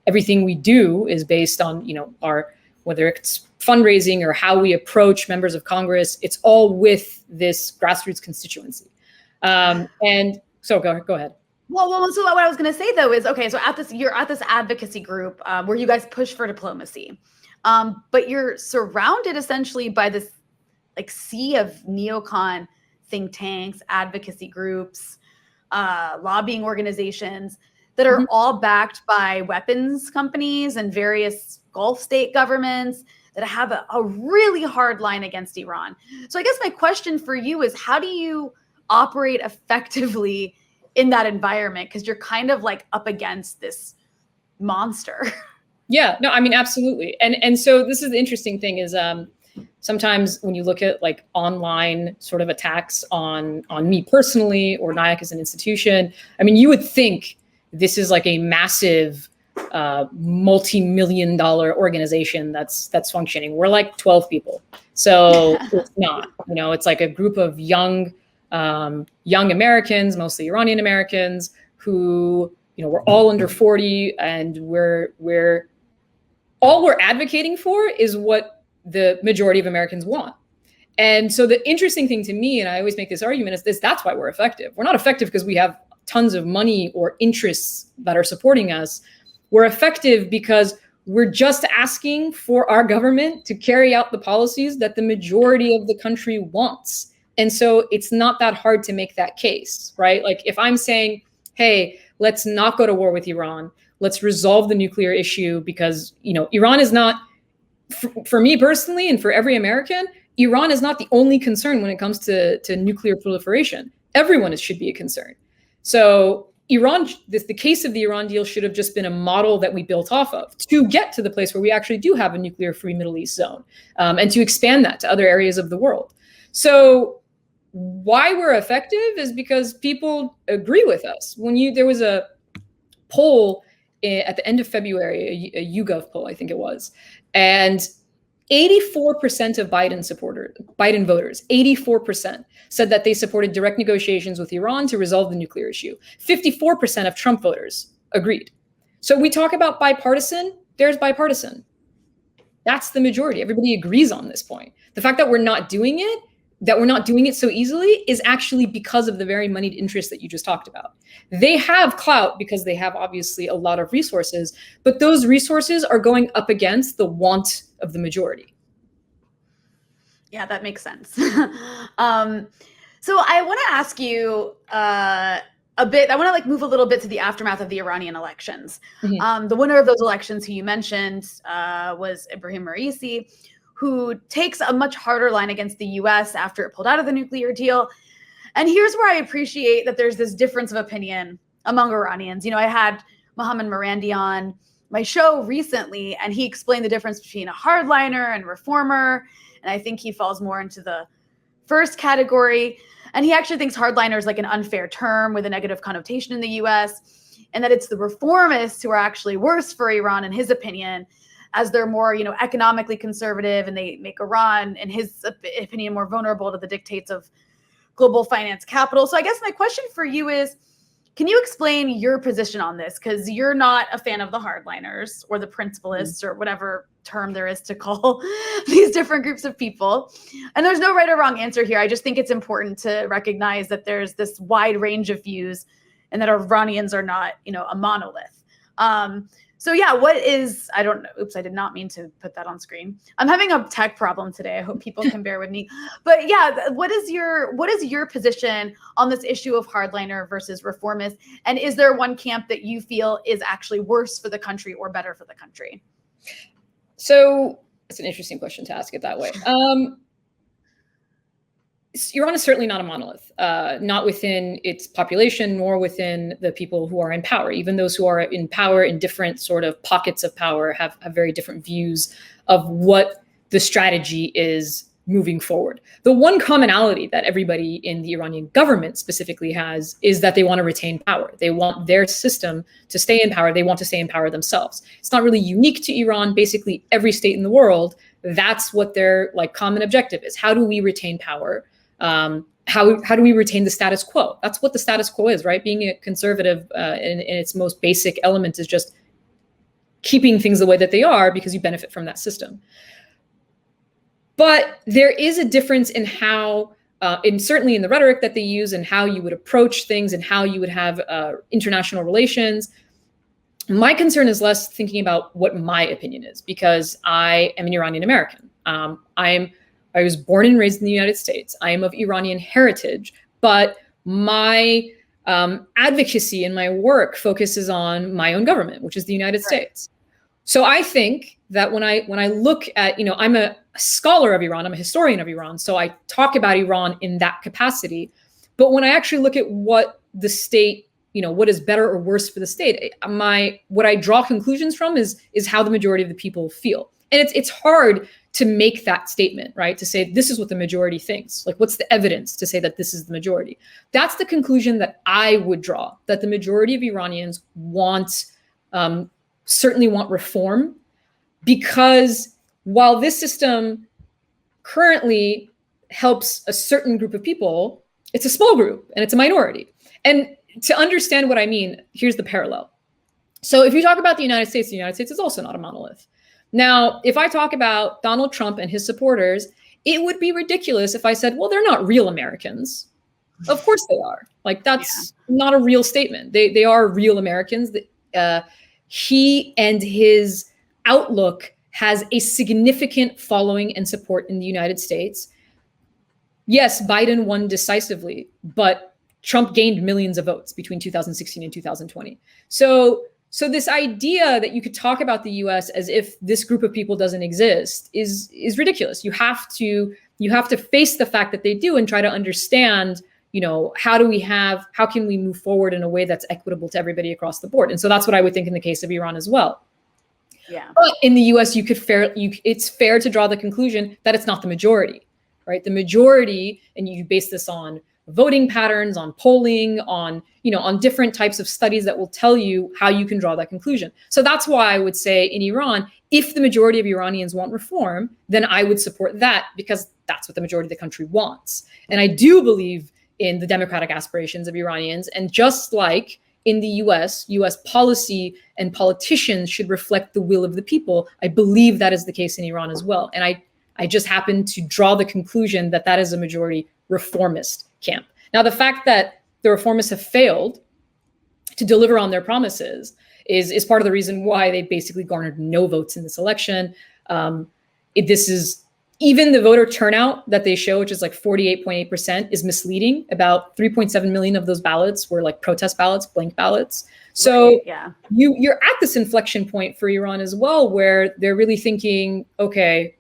B: Everything we do is based on, whether it's fundraising or how we approach members of Congress, it's all with this grassroots constituency. And so go ahead.
A: Well, so what I was going to say though is, okay, so you're at this advocacy group where you guys push for diplomacy, but you're surrounded essentially by this like sea of neocon think tanks, advocacy groups, lobbying organizations that are all backed by weapons companies and various Gulf state governments that have a really hard line against Iran. So I guess my question for you is, how do you operate effectively in that environment? Because you're kind of like up against this monster.
B: Yeah, no, I mean, absolutely. And so this is the interesting thing is sometimes when you look at like online sort of attacks on me personally or NIAC as an institution, I mean, you would think this is like a massive multi-million-dollar organization that's functioning. We're like 12 people. So it's not, it's like a group of young Americans, mostly Iranian Americans, who, we're all under 40, and all we're advocating for is what the majority of Americans want. And so the interesting thing to me, and I always make this argument, is that's why we're effective. We're not effective because we have tons of money or interests that are supporting us. We're effective because we're just asking for our government to carry out the policies that the majority of the country wants. And so it's not that hard to make that case, right? Like if I'm saying, hey, let's not go to war with Iran, let's resolve the nuclear issue because, Iran is not, for me personally and for every American, Iran is not the only concern when it comes to nuclear proliferation. Everyone should be a concern. So Iran, the case of the Iran deal should have just been a model that we built off of to get to the place where we actually do have a nuclear-free Middle East zone, and to expand that to other areas of the world. So why we're effective is because people agree with us. There was a poll at the end of February, a YouGov poll, I think it was, and 84% of Biden voters, 84% said that they supported direct negotiations with Iran to resolve the nuclear issue. 54% of Trump voters agreed. So we talk about bipartisan, there's bipartisan. That's the majority. Everybody agrees on this point. The fact that we're not doing it so easily is actually because of the very moneyed interests that you just talked about. They have clout because they have obviously a lot of resources, but those resources are going up against the want of the majority.
A: Yeah, that makes sense. So I want to ask you a bit, I want to like move a little bit to the aftermath of the Iranian elections.
B: Mm-hmm.
A: The winner of those elections, who you mentioned, was Ibrahim Raisi, who takes a much harder line against the US after it pulled out of the nuclear deal. And here's where I appreciate that there's this difference of opinion among Iranians. I had Mohammad Marandi on my show recently, and he explained the difference between a hardliner and reformer. And I think he falls more into the first category. And he actually thinks hardliner is like an unfair term with a negative connotation in the US, and that it's the reformists who are actually worse for Iran, in his opinion, as they're more, economically conservative, and they make Iran, in his opinion, more vulnerable to the dictates of global finance capital. So I guess my question for you is, Can you explain your position on this? Because you're not a fan of the hardliners or the principalists or whatever term there is to call these different groups of people. And there's no right or wrong answer here. I just think it's important to recognize that there's this wide range of views and that Iranians are not, a monolith. So yeah, I don't know. Oops, I did not mean to put that on screen. I'm having a tech problem today. I hope people can bear with me. But yeah, what is your position on this issue of hardliner versus reformist? And is there one camp that you feel is actually worse for the country or better for the country?
B: So it's an interesting question to ask it that way. Iran is certainly not a monolith, not within its population, nor within the people who are in power. Even those who are in power in different sort of pockets of power have very different views of what the strategy is moving forward. The one commonality that everybody in the Iranian government specifically has is that they want to retain power. They want their system to stay in power. They want to stay in power themselves. It's not really unique to Iran. Basically, every state in the world, that's what their common objective is. How do we retain power? How do we retain the status quo? That's what the status quo is, right? Being a conservative in its most basic element is just keeping things the way that they are because you benefit from that system. But there is a difference in how, certainly in the rhetoric that they use and how you would approach things and how you would have international relations. My concern is less thinking about what my opinion is, because I am an Iranian American. I was born and raised in the United States. I am of Iranian heritage, but my advocacy and my work focuses on my own government, which is the United States. So I think that when I look at, I'm a scholar of Iran, I'm a historian of Iran, so I talk about Iran in that capacity. But when I actually look at what the state, what is better or worse for the state, what I draw conclusions from is how the majority of the people feel. And it's hard to make that statement, right? To say this is what the majority thinks. What's the evidence to say that this is the majority? That's the conclusion that I would draw, that the majority of Iranians certainly want reform, because while this system currently helps a certain group of people, it's a small group and it's a minority. And to understand what I mean, here's the parallel. So if you talk about the United States is also not a monolith. Now, if I talk about Donald Trump and his supporters, it would be ridiculous if I said, well, they're not real Americans. Of course they are. That's not a real statement. They are real Americans. He and his outlook has a significant following and support in the United States. Yes, Biden won decisively, but Trump gained millions of votes between 2016 and 2020. So this idea that you could talk about the U.S. as if this group of people doesn't exist is ridiculous. You have to face the fact that they do and try to understand, how can we move forward in a way that's equitable to everybody across the board? And so that's what I would think in the case of Iran as well.
A: Yeah.
B: But in the U.S., it's fair to draw the conclusion that it's not the majority, right? The majority, and you base this on voting patterns, on polling, on different types of studies that will tell you how you can draw that conclusion. So that's why I would say in Iran, if the majority of Iranians want reform, then I would support that, because that's what the majority of the country wants. And I do believe in the democratic aspirations of Iranians. And just like in the US policy and politicians should reflect the will of the people, I believe that is the case in Iran as well. And I just happen to draw the conclusion that is a majority reformist camp. Now, the fact that the reformists have failed to deliver on their promises is part of the reason why they basically garnered no votes in this election. This is even the voter turnout that they show, which is 48.8%, is misleading. About 3.7 million of those ballots were protest ballots, blank ballots. So
A: right, yeah.
B: You're at this inflection point for Iran as well, where they're really thinking, okay,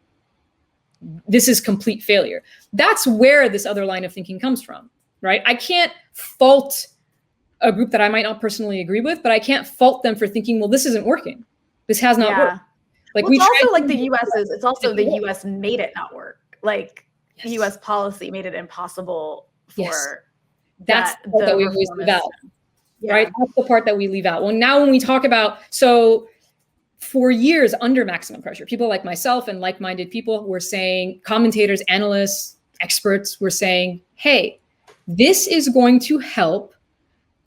B: this is complete failure. That's where this other line of thinking comes from, right? I can't fault a group that I might not personally agree with, but I can't fault them for thinking, well, this isn't working. This has not worked.
A: It's also the U.S. It's also the U.S. made it not work.
B: Yes.
A: U.S. policy made it impossible for
B: that's the part that we always leave out,
A: yeah.
B: right? That's the part that we leave out. Well, now when we talk about, for years under maximum pressure, people like myself and like-minded people were saying, commentators, analysts, experts were saying, hey, this is going to help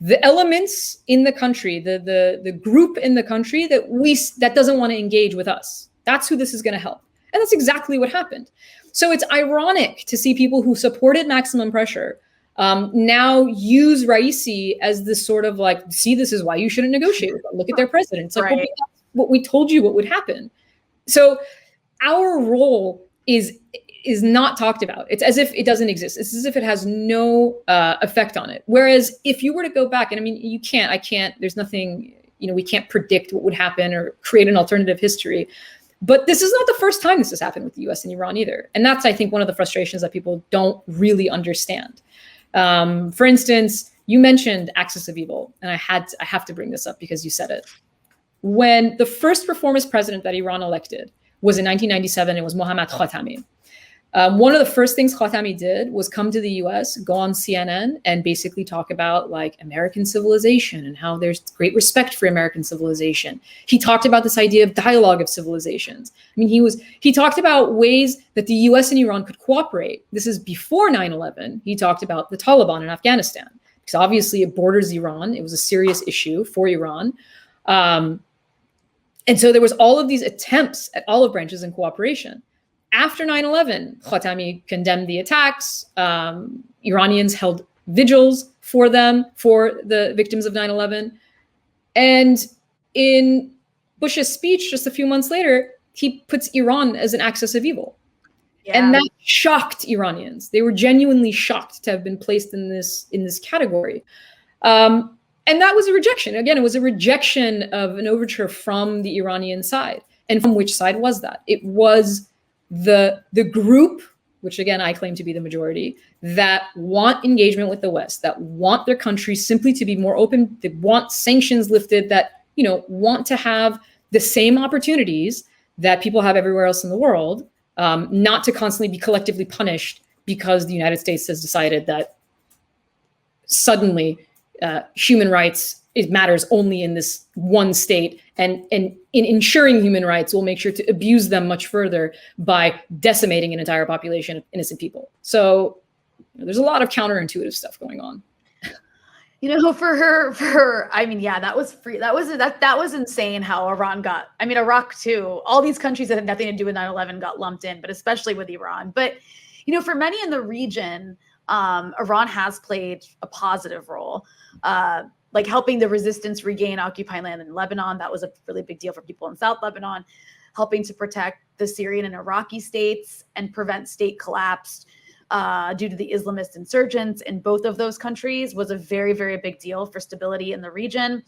B: the elements in the country, the group in the country that doesn't want to engage with us. That's who this is going to help. And that's exactly what happened. So it's ironic to see people who supported maximum pressure now use Raisi as this sort of like, see, this is why you shouldn't negotiate with them. Look at their president. It's like, well, that's what we told you what would happen. So our role is not talked about. It's as if it doesn't exist. It's as if it has no effect on it. Whereas if you were to go back, and I mean, I can't, there's nothing, we can't predict what would happen or create an alternative history. But this is not the first time this has happened with the US and Iran either. And that's, I think, one of the frustrations that people don't really understand. For instance, you mentioned axis of evil, and I have to bring this up because you said it. When the first reformist president that Iran elected was in 1997, it was Mohammad Khatami. One of the first things Khatami did was come to the US, go on CNN, and basically talk about like American civilization and how there's great respect for American civilization. He talked about this idea of dialogue of civilizations. I mean, he talked about ways that the US and Iran could cooperate. This is before 9/11. He talked about the Taliban in Afghanistan, because obviously it borders Iran. It was a serious issue for Iran. And so there was all of these attempts at olive branches and cooperation. After 9/11, Khatami condemned the attacks. Iranians held vigils for the victims of 9/11. And in Bush's speech just a few months later, he puts Iran as an axis of evil. Yeah. And that shocked Iranians. They were genuinely shocked to have been placed in this category. And that was a rejection. Again, it was a rejection of an overture from the Iranian side. And from which side was that? It was the group, which again, I claim to be the majority, that want engagement with the West, that want their country simply to be more open, that want sanctions lifted, that, want to have the same opportunities that people have everywhere else in the world, not to constantly be collectively punished because the United States has decided that suddenly human rights, it matters only in this one state, and in ensuring human rights, we'll make sure to abuse them much further by decimating an entire population of innocent people. There's a lot of counterintuitive stuff going on.
A: For her, I mean, yeah, that was free. That was insane how Iran got, I mean, Iraq too, all these countries that had nothing to do with 9/11 got lumped in, but especially with Iran. But, for many in the region, Iran has played a positive role, like helping the resistance regain occupied land in Lebanon. That was a really big deal for people in South Lebanon, helping to protect the Syrian and Iraqi states and prevent state collapse due to the Islamist insurgents in both of those countries was a very, very big deal for stability in the region.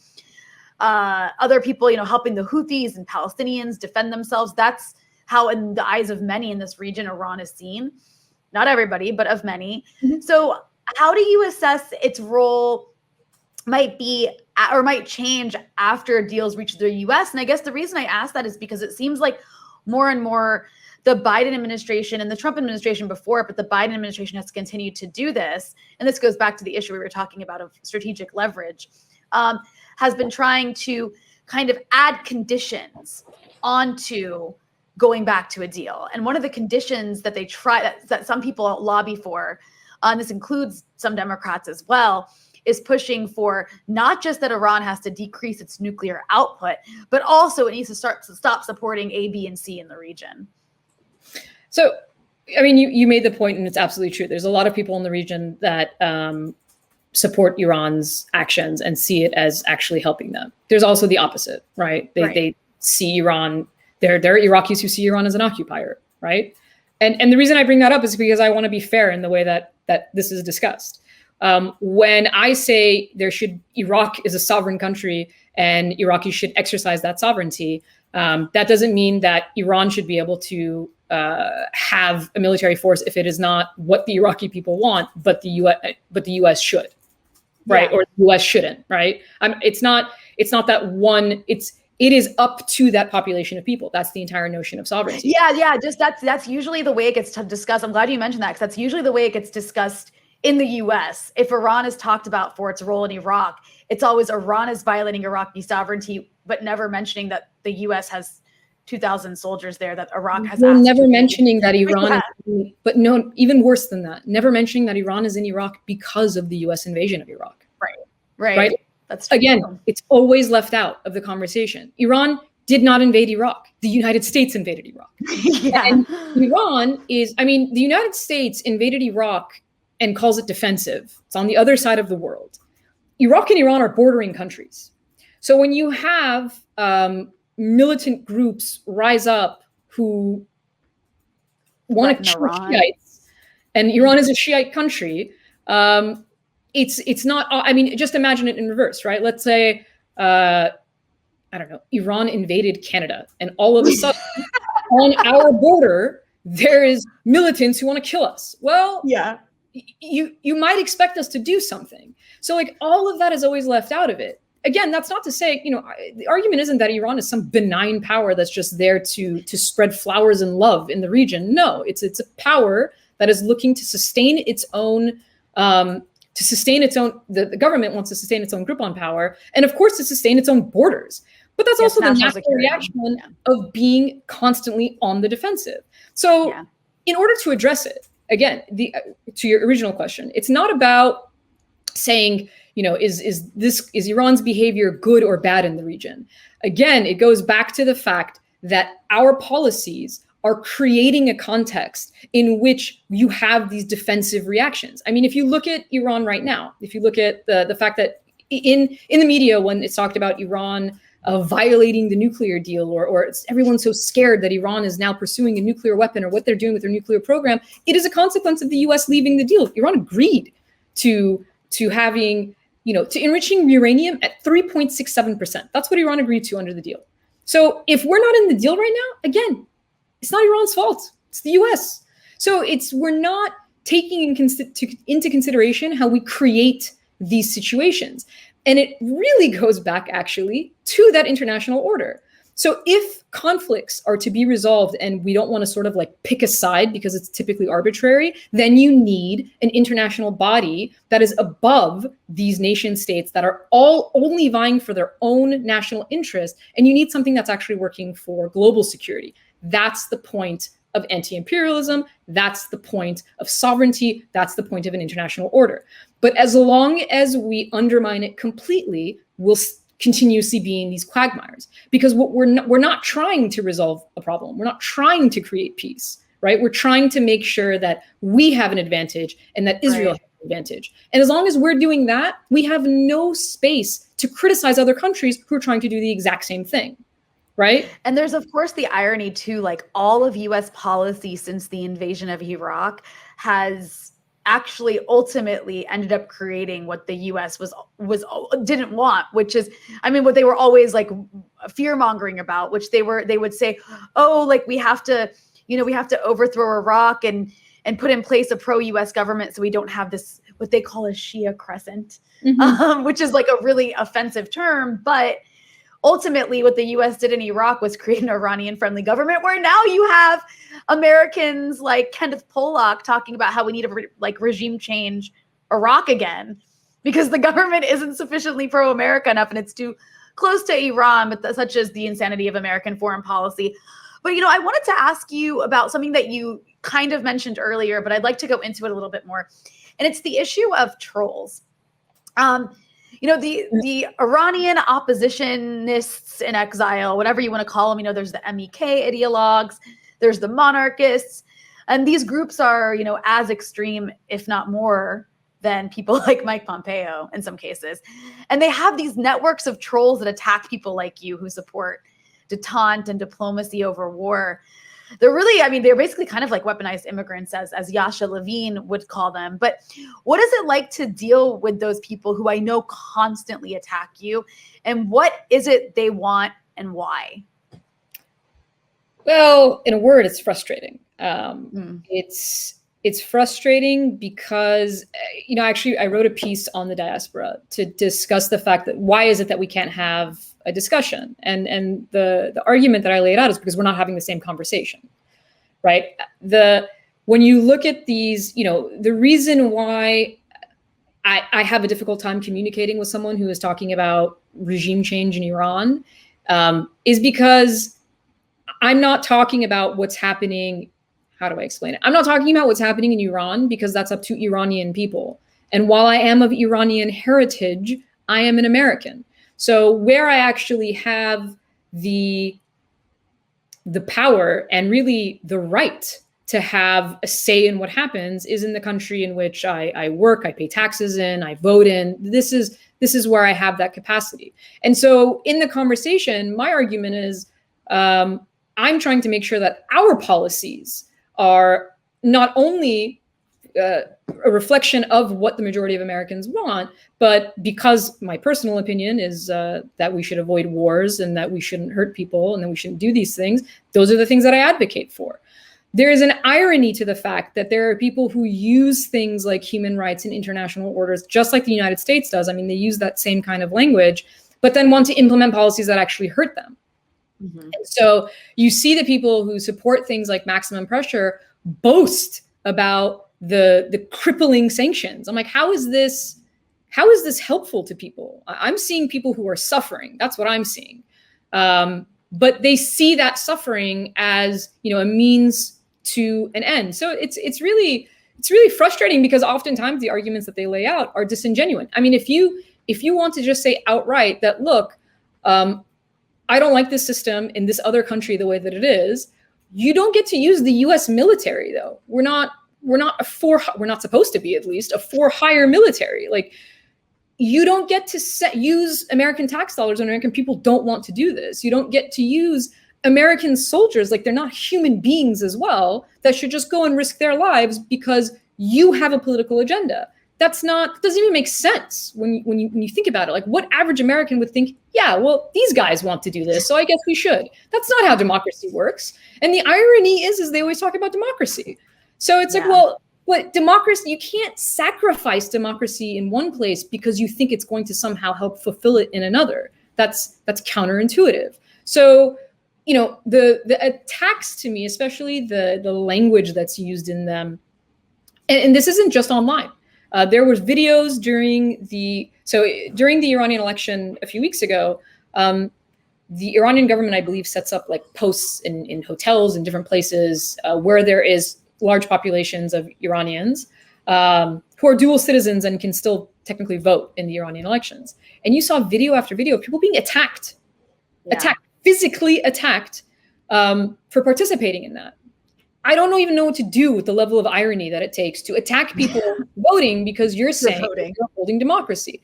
A: Other people, helping the Houthis and Palestinians defend themselves. That's how, in the eyes of many in this region, Iran is seen. Not everybody, but of many. Mm-hmm. So how do you assess its role might be or might change after deals reach the US? And I guess the reason I ask that is because it seems like more and more the Biden administration and the Trump administration before it, but the Biden administration has continued to do this. And this goes back to the issue we were talking about of strategic leverage, has been trying to kind of add conditions onto going back to a deal. And one of the conditions that they try, that some people lobby for, and this includes some Democrats as well, is pushing for not just that Iran has to decrease its nuclear output, but also it needs to stop supporting A, B, and C in the region.
B: So, I mean, you made the point, and it's absolutely true. There's a lot of people in the region that support Iran's actions and see it as actually helping them. There's also the opposite, right? They see Iran, there are Iraqis who see Iran as an occupier, right? And the reason I bring that up is because I want to be fair in the way that this is discussed. When I say Iraq is a sovereign country and Iraqis should exercise that sovereignty, that doesn't mean that Iran should be able to have a military force if it is not what the Iraqi people want, but the US should, right? Yeah. Or the US shouldn't, right? It's not that one. It is up to that population of people. That's the entire notion of sovereignty.
A: Yeah. Just that's usually the way it gets discussed. I'm glad you mentioned that, because that's usually the way it gets discussed in the US. If Iran is talked about for its role in Iraq, it's always Iran is violating Iraqi sovereignty, but never mentioning that the US has 2,000 soldiers there, that Iraq has.
B: Never mentioning that Iran, but no, even worse than that, never mentioning that Iran is in Iraq because of the US invasion of Iraq.
A: Right. Right.
B: right?
A: That's true.
B: Again, it's always left out of the conversation. Iran did not invade Iraq. The United States invaded Iraq.
A: Yeah.
B: And Iran is, I mean, the United States invaded Iraq and calls it defensive. It's on the other side of the world. Iraq and Iran are bordering countries. So when you have militant groups rise up who want to kill Shiites, and Iran is a Shiite country, it's not, I mean, just imagine it in reverse, right? Let's say, I don't know, Iran invaded Canada, and all of a sudden on our border, there is militants who want to kill us. Well,
A: yeah,
B: you might expect us to do something. So like all of that is always left out of it. Again, that's not to say, you know, the argument isn't that Iran is some benign power that's just there to spread flowers and love in the region. No, it's a power that is looking to sustain its own, the government wants to sustain its own grip on power, and of course to sustain its own borders. But that's also the natural reaction of being constantly on the defensive. So in order to address it, again, to your original question, it's not about saying, you know, is Iran's behavior good or bad in the region? Again, it goes back to the fact that our policies are creating a context in which you have these defensive reactions. I mean, if you look at Iran right now, if you look at the fact that in the media, when it's talked about Iran violating the nuclear deal, or everyone's so scared that Iran is now pursuing a nuclear weapon or what they're doing with their nuclear program, it is a consequence of the US leaving the deal. Iran agreed to having, you know, to enriching uranium at 3.67%. That's what Iran agreed to under the deal. So if we're not in the deal right now, again, it's not Iran's fault. It's the US. So we're not taking into consideration how we create these situations. And it really goes back actually to that international order. So if conflicts are to be resolved and we don't want to sort of like pick a side because it's typically arbitrary, then you need an international body that is above these nation states that are all only vying for their own national interest. And you need something that's actually working for global security. That's the point of anti-imperialism. That's the point of sovereignty. That's the point of an international order. But as long as we undermine it completely, we'll continuously be in these quagmires, because what we're not trying to resolve a problem. We're not trying to create peace, right? We're trying to make sure that we have an advantage and that Israel has an advantage. And as long as we're doing that, we have no space to criticize other countries who are trying to do the exact same thing, right?
A: And there's, of course, the irony too, like all of US policy since the invasion of Iraq has actually ultimately ended up creating what the US didn't want, which is, I mean, what they were always like fear mongering about, which they would say, oh, like we have to overthrow Iraq and put in place a pro-US government so we don't have this, what they call a Shia crescent, which is like a really offensive term. But ultimately, what the US did in Iraq was create an Iranian-friendly government, where now you have Americans like Kenneth Pollock talking about how we need to regime change Iraq again because the government isn't sufficiently pro-America enough and it's too close to Iran, but such as the insanity of American foreign policy. But, you know, I wanted to ask you about something that you kind of mentioned earlier, but I'd like to go into it a little bit more. And it's the issue of trolls. You know, the Iranian oppositionists in exile, whatever you want to call them, you know, there's the MEK ideologues, there's the monarchists, and these groups are, you know, as extreme, if not more, than people like Mike Pompeo in some cases. And they have these networks of trolls that attack people like you who support detente and diplomacy over war. They're really, I mean, they're basically kind of like weaponized immigrants, as Yasha Levine would call them. But what is it like to deal with those people who I know constantly attack you? And what is it they want and why?
B: Well, in a word, it's frustrating. It's frustrating because, you know, actually I wrote a piece on the diaspora to discuss the fact that why is it that we can't have a discussion? And the argument that I laid out is because we're not having the same conversation, right? When you look at these, you know, the reason why I have a difficult time communicating with someone who is talking about regime change in Iran is because I'm not talking about what's happening. How do I explain it? I'm not talking about what's happening in Iran because that's up to Iranian people. And while I am of Iranian heritage, I am an American. So where I actually have the power and really the right to have a say in what happens is in the country in which I work, I pay taxes in, I vote in. This is where I have that capacity. And so in the conversation, my argument is I'm trying to make sure that our policies are not only a reflection of what the majority of Americans want, but because my personal opinion is that we should avoid wars and that we shouldn't hurt people and that we shouldn't do these things, those are the things that I advocate for. There is an irony to the fact that there are people who use things like human rights and international orders, just like the United States does. I mean, they use that same kind of language, but then want to implement policies that actually hurt them. Mm-hmm. So you see the people who support things like maximum pressure boast about the crippling sanctions. I'm like, how is this helpful to people? I'm seeing people who are suffering. That's what I'm seeing. But they see that suffering as, a means to an end. So it's really frustrating because oftentimes the arguments that they lay out are disingenuous. I mean, if you want to just say outright that, look, I don't like this system in this other country the way that it is, you don't get to use the US military though. We're not supposed to be, at least, a for-hire military. Like, you don't get to use American tax dollars when American people don't want to do this. You don't get to use American soldiers like they're not human beings as well that should just go and risk their lives because you have a political agenda. Doesn't even make sense when you think about it. Like, what average American would think, yeah, well, these guys want to do this, so I guess we should. That's not how democracy works. And the irony is they always talk about democracy. So it's like, well, but democracy, you can't sacrifice democracy in one place because you think it's going to somehow help fulfill it in another. That's counterintuitive. So, the attacks to me, especially the language that's used in them, and this isn't just online. There was videos during the Iranian election a few weeks ago. The Iranian government, I believe, sets up like posts in hotels and different places where there is large populations of Iranians who are dual citizens and can still technically vote in the Iranian elections. And you saw video after video of people being physically attacked for participating in that. I don't even know what to do with the level of irony that it takes to attack people voting because you're saying you're holding democracy.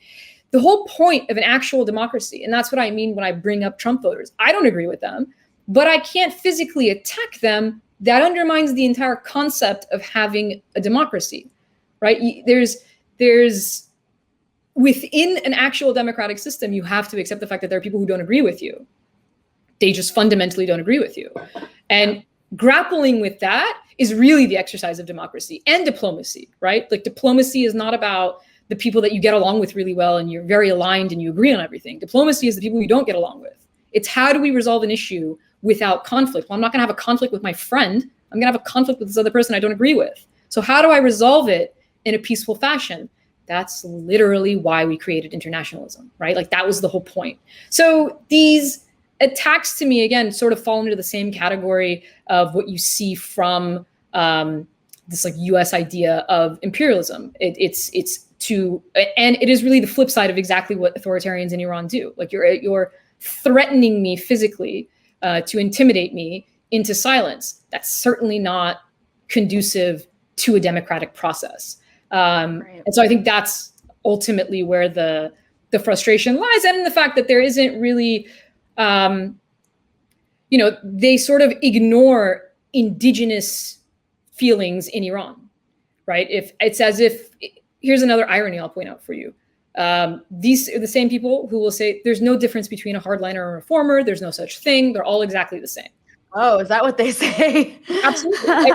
B: The whole point of an actual democracy, and that's what I mean when I bring up Trump voters, I don't agree with them, but I can't physically attack them. That undermines the entire concept of having a democracy, right? There's within an actual democratic system, you have to accept the fact that there are people who don't agree with you. They just fundamentally don't agree with you. And grappling with that is really the exercise of democracy and diplomacy, right? Like, diplomacy is not about the people that you get along with really well and you're very aligned and you agree on everything. Diplomacy is the people you don't get along with. It's how do we resolve an issue without conflict? Well, I'm not going to have a conflict with my friend. I'm going to have a conflict with this other person I don't agree with. So how do I resolve it in a peaceful fashion? That's literally why we created internationalism, right? Like, that was the whole point. So these attacks to me, again, sort of fall into the same category of what you see from this like US idea of imperialism. And it is really the flip side of exactly what authoritarians in Iran do. Like, you're threatening me physically to intimidate me into silence. That's certainly not conducive to a democratic process. Right. And so I think that's ultimately where the frustration lies, and in the fact that there isn't really, they sort of ignore indigenous feelings in Iran, right? Here's another irony I'll point out for you. These are the same people who will say there's no difference between a hardliner and a reformer. There's no such thing. They're all exactly the same.
A: Oh, is that what they say?
B: Absolutely.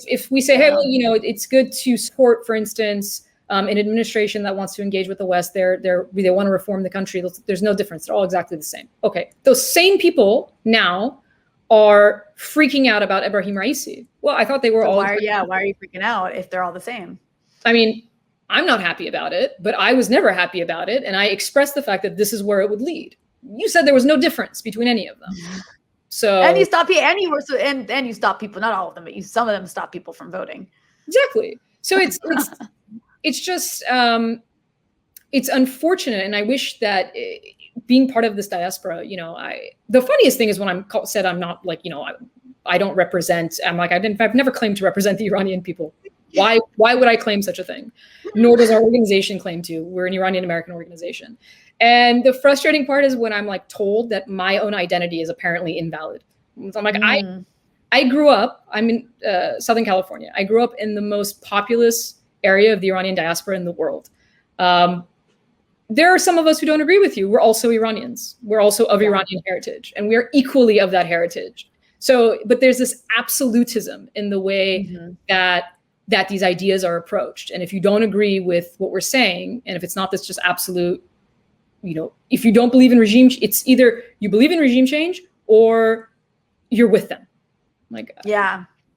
B: If we say, hey, well, it's good to support, for instance, an administration that wants to engage with the West, they want to reform the country. There's no difference. They're all exactly the same. Okay. Those same people now are freaking out about Ebrahim Raisi. Well, I thought they were all.
A: Why are you freaking out if they're all the same?
B: I mean, I'm not happy about it, but I was never happy about it. And I expressed the fact that this is where it would lead. You said there was no difference between any of them. So,
A: and you stop people, not all of them, but some of them stop people from voting.
B: Exactly. So it's just, it's unfortunate, and I wish that being part of this diaspora, the funniest thing is when said I'm not like, I don't represent, I'm like, I've never claimed to represent the Iranian people. Why would I claim such a thing? Nor does our organization claim to. We're an Iranian American organization. And the frustrating part is when I'm like told that my own identity is apparently invalid. So I'm like, I grew up, I'm in Southern California. I grew up in the most populous area of the Iranian diaspora in the world. There are some of us who don't agree with you. We're also Iranians. We're also of Iranian heritage, and we are equally of that heritage. So, but there's this absolutism in the way that these ideas are approached. And if you don't agree with what we're saying, and if it's not this just absolute, if you don't believe in regime, it's either you believe in regime change or you're with them. Like,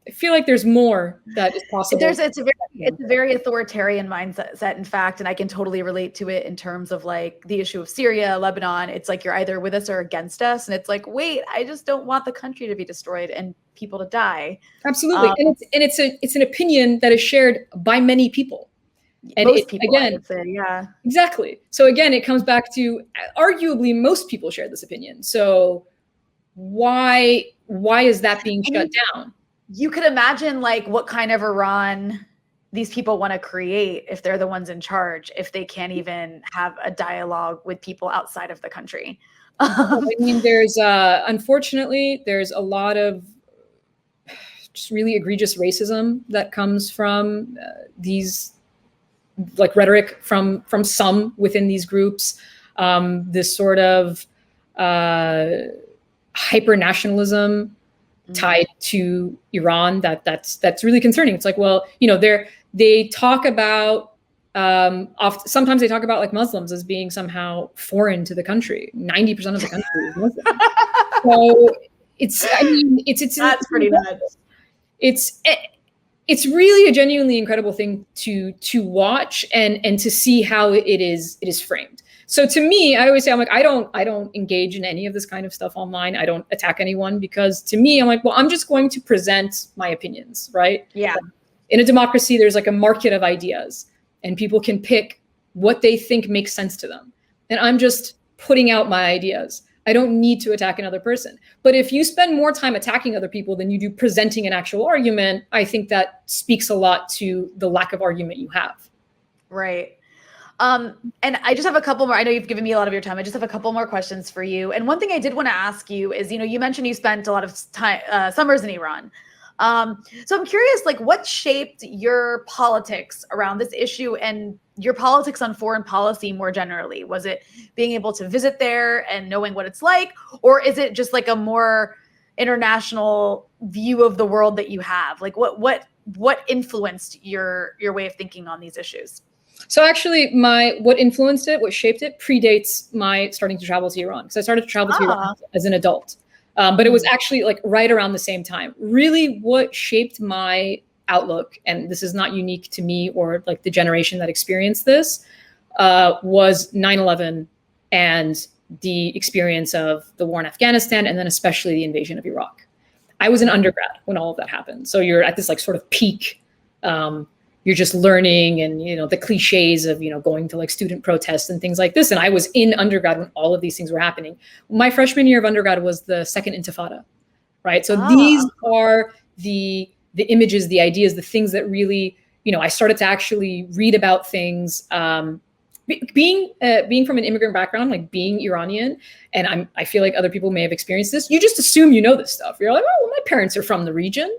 B: I feel like there's more that is possible.
A: It's a very authoritarian mindset, in fact, and I can totally relate to it in terms of like the issue of Syria, Lebanon. It's like you're either with us or against us, and it's like, wait, I just don't want the country to be destroyed and people to die.
B: Absolutely, and it's an opinion that is shared by many people. And
A: most people,
B: again,
A: I would say,
B: exactly. So again, it comes back to arguably most people share this opinion. So why is that being shut down?
A: You could imagine like what kind of Iran these people want to create if they're the ones in charge, if they can't even have a dialogue with people outside of the country.
B: I mean, there's unfortunately, there's a lot of just really egregious racism that comes from these like rhetoric from some within these groups, this sort of hyper nationalism tied to Iran that's really concerning. It's like, well, they talk about sometimes they talk about like Muslims as being somehow foreign to the country. 90% of the country is Muslim. So it's
A: that's pretty nuts.
B: It's really a genuinely incredible thing to watch and to see how it is framed. So to me, I always say, I'm like, I don't engage in any of this kind of stuff online. I don't attack anyone because to me, I'm like, well, I'm just going to present my opinions, right?
A: Yeah.
B: In a democracy, there's like a market of ideas and people can pick what they think makes sense to them. And I'm just putting out my ideas. I don't need to attack another person. But if you spend more time attacking other people than you do presenting an actual argument, I think that speaks a lot to the lack of argument you have.
A: Right. And I just have a couple more. I know you've given me a lot of your time. I just have a couple more questions for you. And one thing I did want to ask you is, you mentioned you spent a lot of time, summers in Iran. So I'm curious, like, what shaped your politics around this issue and your politics on foreign policy more generally? Was it being able to visit there and knowing what it's like, or is it just like a more international view of the world that you have? Like, what influenced your way of thinking on these issues?
B: So actually, what influenced it, what shaped it, predates my starting to travel to Iran. Because I started to travel to Iran as an adult. But it was actually like right around the same time. Really what shaped my outlook, and this is not unique to me or like the generation that experienced this, was 9/11 and the experience of the war in Afghanistan, and then especially the invasion of Iraq. I was an undergrad when all of that happened. So you're at this like sort of peak, you're just learning and, the cliches of, going to like student protests and things like this. And I was in undergrad when all of these things were happening. My freshman year of undergrad was the second intifada, right? So these are the images, the ideas, the things that really, I started to actually read about things, being from an immigrant background, like being Iranian. And I feel like other people may have experienced this. You just assume you know this stuff. You're like, oh, well, my parents are from the region.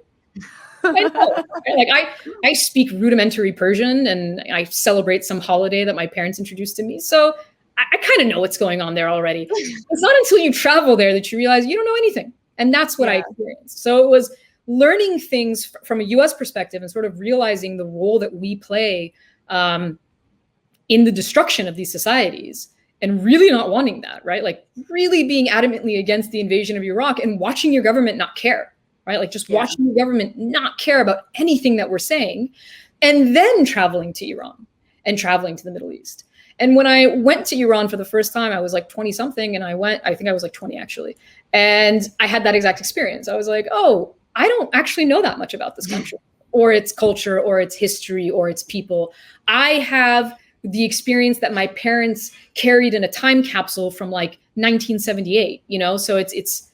B: I know. Like I speak rudimentary Persian and I celebrate some holiday that my parents introduced to me. So I kind of know what's going on there already. It's not until you travel there that you realize you don't know anything. And that's what I experienced. So it was learning things from a US perspective and sort of realizing the role that we play in the destruction of these societies and really not wanting that, right? Like really being adamantly against the invasion of Iraq and watching your government not care. Right? Like just watching the government not care about anything that we're saying, and then traveling to Iran and traveling to the Middle East. And when I went to Iran for the first time, I was like 20 something. And I think I was like 20 actually. And I had that exact experience. I was like, oh, I don't actually know that much about this country or its culture or its history or its people. I have the experience that my parents carried in a time capsule from like 1978, you know? So it's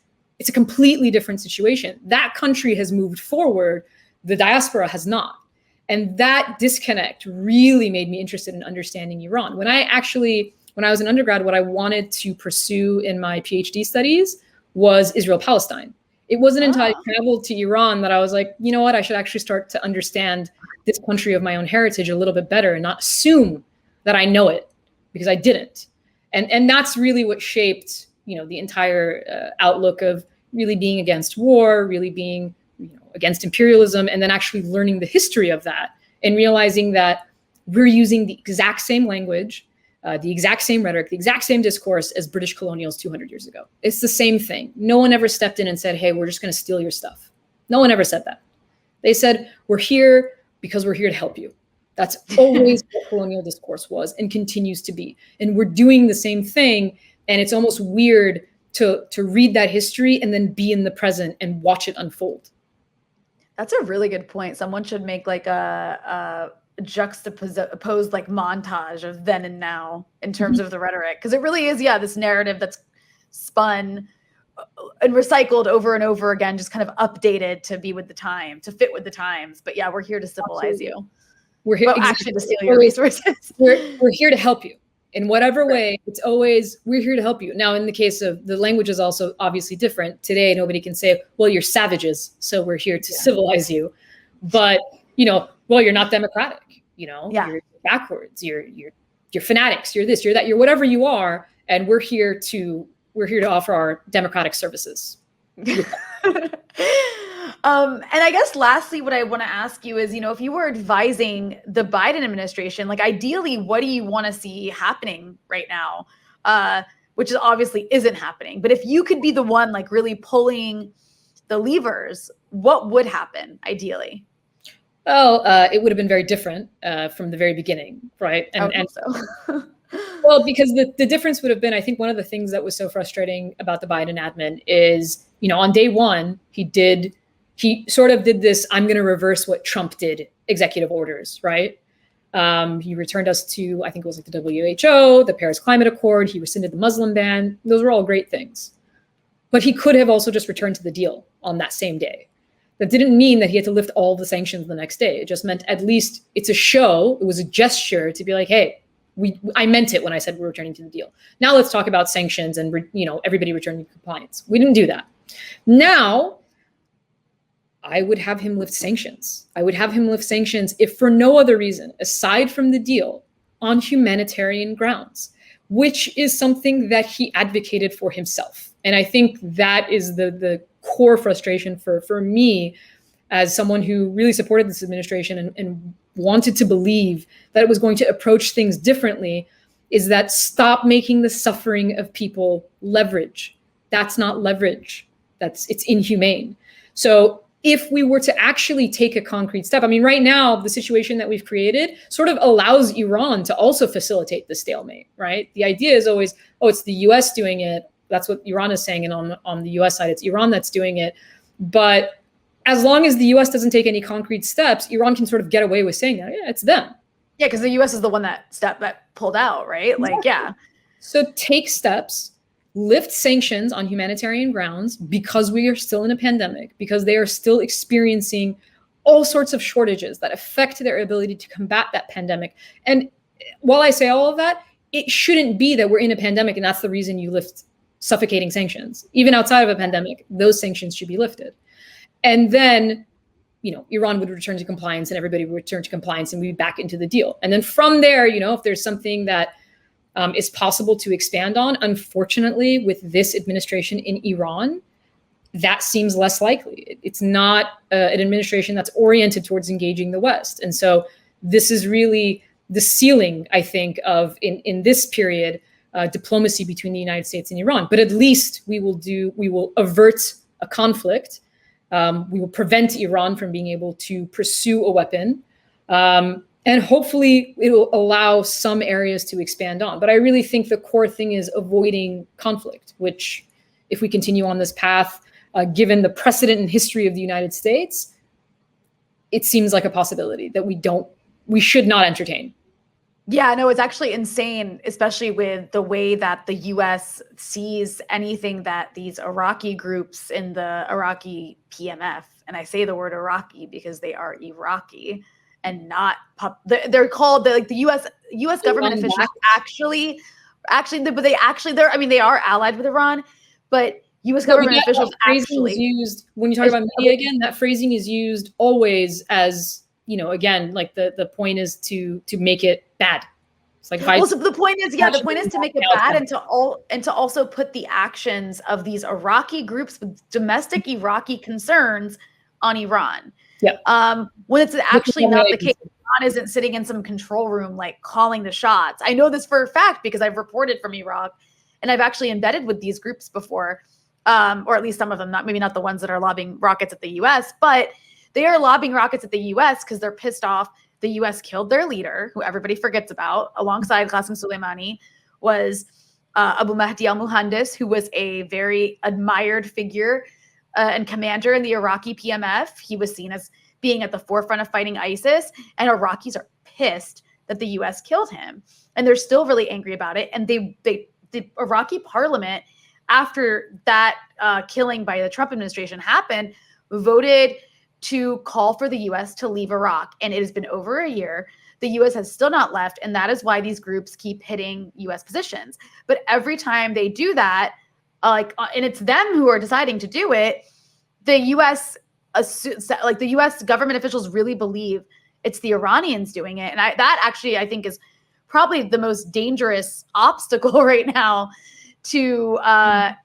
B: a completely different situation. That country has moved forward, the diaspora has not. And that disconnect really made me interested in understanding Iran. When I was an undergrad, what I wanted to pursue in my PhD studies was Israel-Palestine. It wasn't until I traveled to Iran that I was like, you know what, I should actually start to understand this country of my own heritage a little bit better and not assume that I know it, because I didn't. And that's really what shaped, you know, the entire outlook of really being against war, really being, you know, against imperialism, and then actually learning the history of that and realizing that we're using the exact same language, the exact same rhetoric, the exact same discourse as British colonials 200 years ago. It's the same thing. No one ever stepped in and said, hey, we're just going to steal your stuff. No one ever said that. They said, we're here because we're here to help you. That's always what colonial discourse was and continues to be. And we're doing the same thing. And it's almost weird to read that history and then be in the present and watch it unfold.
A: That's a really good point. Someone should make like a juxtaposed like montage of then and now in terms of the rhetoric. Because it really is, yeah, this narrative that's spun and recycled over and over again, just kind of updated to be with the time, to fit with the times. But yeah, we're here to civilize you.
B: We're here
A: actually to steal your resources.
B: We're here to help you in whatever way. It's always, we're here to help you. Now, in the case of the language is also obviously different. Today, nobody can say, well, you're savages, so we're here to civilize you. But, you know, well, you're not democratic, you know, you're backwards, you're fanatics, you're this, you're that, you're whatever you are. And we're here to offer our democratic services.
A: And I guess lastly, what I want to ask you is, you know, if you were advising the Biden administration, like ideally, what do you want to see happening right now? Which is obviously isn't happening. But if you could be the one like really pulling the levers, what would happen ideally?
B: Well, it would have been very different from the very beginning, right? And
A: so.
B: Well, because the difference would have been, I think one of the things that was so frustrating about the Biden admin is, you know, on day one, he sort of did this, I'm going to reverse what Trump did, executive orders, right? He returned us to, I think it was like the WHO, the Paris Climate Accord. He rescinded the Muslim ban. Those were all great things. But he could have also just returned to the deal on that same day. That didn't mean that he had to lift all the sanctions the next day. It just meant at least it's a show. It was a gesture to be like, hey, I meant it when I said we're returning to the deal. Now let's talk about sanctions and, you know, everybody returning to compliance. We didn't do that. Now, I would have him lift sanctions. I would have him lift sanctions if for no other reason, aside from the deal, on humanitarian grounds, which is something that he advocated for himself. And I think that is the core frustration for me as someone who really supported this administration and wanted to believe that it was going to approach things differently, is that stop making the suffering of people leverage. That's not leverage. It's inhumane. So if we were to actually take a concrete step, I mean, right now, the situation that we've created sort of allows Iran to also facilitate the stalemate, right? The idea is always, oh, it's the US doing it. That's what Iran is saying. And on the US side, it's Iran that's doing it. But as long as the US doesn't take any concrete steps, Iran can sort of get away with saying that, yeah, it's them.
A: Yeah, because the US is the one that pulled out, right?
B: Exactly.
A: Like, yeah.
B: So take steps, lift sanctions on humanitarian grounds because we are still in a pandemic, because they are still experiencing all sorts of shortages that affect their ability to combat that pandemic. And while I say all of that, it shouldn't be that we're in a pandemic and that's the reason you lift suffocating sanctions. Even outside of a pandemic, those sanctions should be lifted. And then, you know, Iran would return to compliance and everybody would return to compliance and we'd be back into the deal. And then from there, you know, if there's something that is possible to expand on, unfortunately, with this administration in Iran, that seems less likely. It's not an administration that's oriented towards engaging the West. And so this is really the ceiling, I think, of in this period, diplomacy between the United States and Iran. But at least we will avert a conflict. We will prevent Iran from being able to pursue a weapon. And hopefully it will allow some areas to expand on. But I really think the core thing is avoiding conflict, which if we continue on this path, given the precedent and history of the United States, it seems like a possibility that we should not entertain.
A: Yeah, no, it's actually insane, especially with the way that the US sees anything that these Iraqi groups in the Iraqi PMF, and I say the word Iraqi because they are Iraqi and not they're called like the US government officials but I mean they are allied with Iran, but US
B: No, but
A: government officials
B: that phrasing is
A: actually
B: used when you talk about media again. That phrasing is used always as, you know, again, like the point is to make it bad. It's like
A: well, so the point is, yeah, the point is to make it bad and to also put the actions of these Iraqi groups with domestic Iraqi concerns on Iran.
B: Yeah.
A: When it's actually not the case. Iran isn't sitting in some control room like calling the shots. I know this for a fact because I've reported from Iraq and I've actually embedded with these groups before, or at least some of them, maybe not the ones that are lobbing rockets at the US, but they are lobbing rockets at the US because they're pissed off the US killed their leader, who everybody forgets about, alongside Qasem Soleimani, was Abu Mahdi al-Muhandis, who was a very admired figure and commander in the Iraqi PMF. He was seen as being at the forefront of fighting ISIS, and Iraqis are pissed that the US killed him. And they're still really angry about it. And the Iraqi parliament, after that killing by the Trump administration happened, voted to call for the US to leave Iraq. And it has been over a year. The US has still not left. And that is why these groups keep hitting US positions. But every time they do that, and it's them who are deciding to do it, the US, like the US government officials really believe it's the Iranians doing it. And that actually, I think, is probably the most dangerous obstacle right now to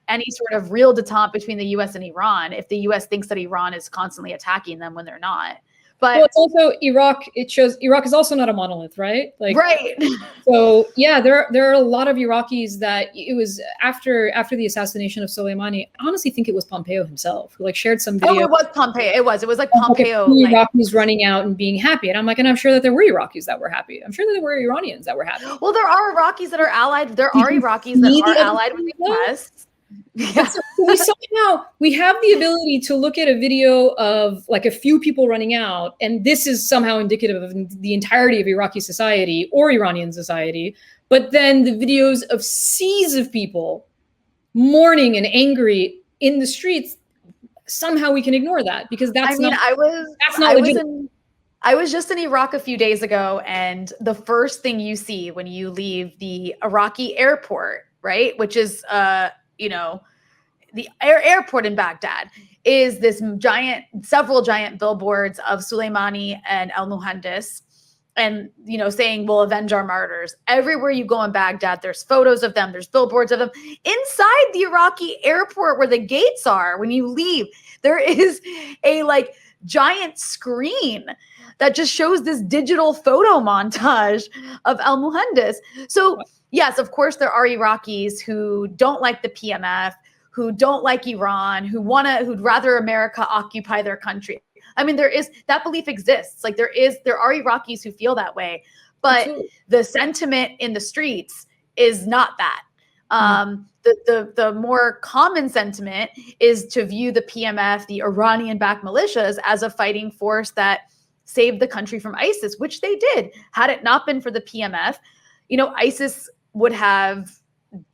A: any sort of real detente between the US and Iran, if the US thinks that Iran is constantly attacking them when they're not. But
B: well, it's also Iraq. It shows Iraq is also not a monolith, right? Like,
A: right.
B: So yeah, there are a lot of Iraqis that it was after the assassination of Soleimani. I honestly think it was Pompeo himself who like shared some video.
A: Oh, it was Pompeo. It was like Pompeo.
B: Like Iraqis running out and being happy, and I'm like, and I'm sure that there were Iraqis that were happy. I'm sure that there were Iranians that were happy.
A: Well, there are Iraqis that are allied. There are Iraqis that are allied with the US.
B: Yeah. So we have the ability to look at a video of like a few people running out, and this is somehow indicative of the entirety of Iraqi society or Iranian society. But then the videos of seas of people mourning and angry in the streets, somehow we can ignore that because that's not.
A: I was just in Iraq a few days ago, and the first thing you see when you leave the Iraqi airport, right, which is the airport in Baghdad, is this several giant billboards of Soleimani and al-Muhandis, and saying we'll avenge our martyrs. Everywhere you go in Baghdad, there's photos of them, there's billboards of them. Inside the Iraqi airport where the gates are, when you leave, there is a giant screen that just shows this digital photo montage of al-Muhandis. So yes, of course, there are Iraqis who don't like the PMF, who don't like Iran, who'd rather America occupy their country. I mean, that belief exists. Like there are Iraqis who feel that way, but Absolutely. The sentiment in the streets is not that. The more common sentiment is to view the PMF, the Iranian-backed militias, as a fighting force that saved the country from ISIS, which they did. Had it not been for the PMF, ISIS would have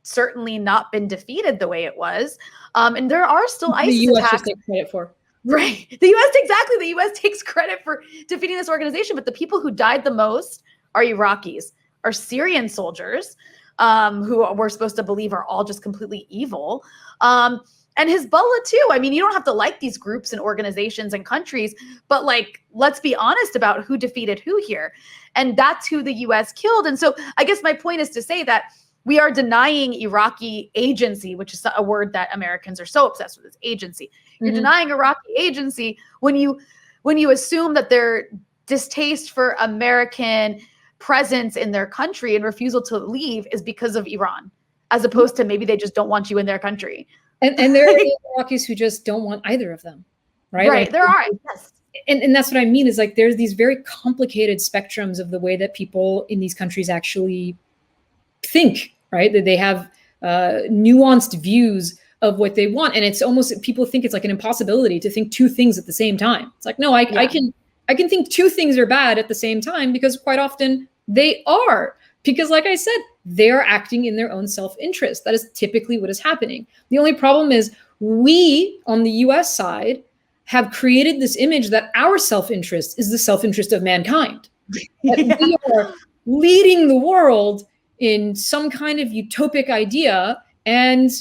A: certainly not been defeated the way it was. And there are still ISIS
B: the US
A: attacks.
B: Just take credit for.
A: Right. The US takes credit for defeating this organization, but the people who died the most are Iraqis, are Syrian soldiers, who we're supposed to believe are all just completely evil. And Hezbollah too. I mean, you don't have to like these groups and organizations and countries, but let's be honest about who defeated who here. And that's who the US killed. And so I guess my point is to say that we are denying Iraqi agency, which is a word that Americans are so obsessed with, is agency. You're denying Iraqi agency when you assume that their distaste for American presence in their country and refusal to leave is because of Iran, as opposed to maybe they just don't want you in their country.
B: And there are Iraqis who just don't want either of them, right?
A: Right, there are, yes.
B: And that's what I mean is there's these very complicated spectrums of the way that people in these countries actually think, right? That they have nuanced views of what they want. And it's almost, people think it's like an impossibility to think two things at the same time. It's like, no, I can think two things are bad at the same time because quite often They are, because like I said, they're acting in their own self-interest. That is typically what is happening. The only problem is we on the US side have created this image that our self-interest is the self-interest of mankind. That we are leading the world in some kind of utopic idea, and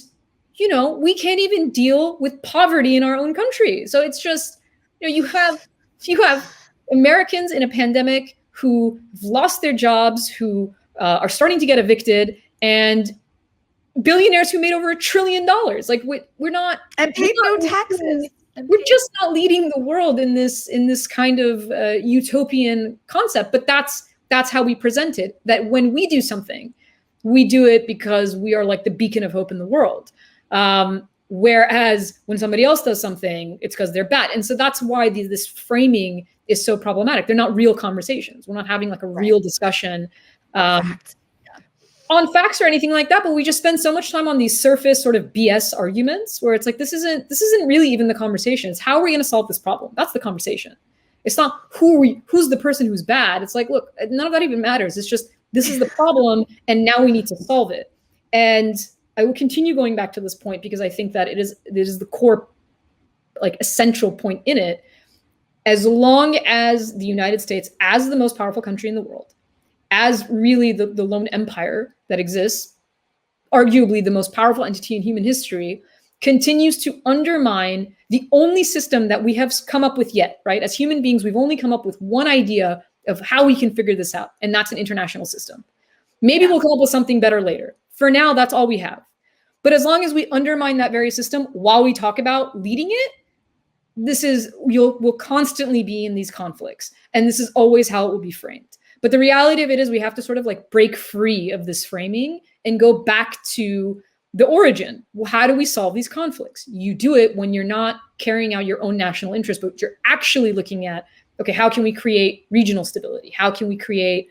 B: we can't even deal with poverty in our own country. So it's just, you have Americans in a pandemic who have lost their jobs, who are starting to get evicted, and billionaires who made over $1 trillion. Like we're not,
A: and paid no taxes.
B: We're just not leading the world in this kind of utopian concept. But that's how we present it. That when we do something, we do it because we are like the beacon of hope in the world. Whereas when somebody else does something, it's because they're bad. And so that's why this framing is so problematic. They're not real conversations. We're not having like a real discussion on facts or anything like that. But we just spend so much time on these surface sort of BS arguments where it's like, this isn't really even the conversation. It's how are we going to solve this problem? That's the conversation. It's not who's the person who's bad. It's like, look, none of that even matters. It's just, this is the problem, and now we need to solve it. And I will continue going back to this point because I think that it is the core, like essential point in it. As long as the United States, as the most powerful country in the world, as really the lone empire that exists, arguably the most powerful entity in human history, continues to undermine the only system that we have come up with yet, right? As human beings, we've only come up with one idea of how we can figure this out, and that's an international system. Maybe we'll come up with something better later. For now, that's all we have. But as long as we undermine that very system while we talk about leading it, we'll constantly be in these conflicts. And this is always how it will be framed. But the reality of it is we have to sort of like break free of this framing and go back to the origin. Well, how do we solve these conflicts? You do it when you're not carrying out your own national interest, but you're actually looking at, okay, how can we create regional stability? How can we create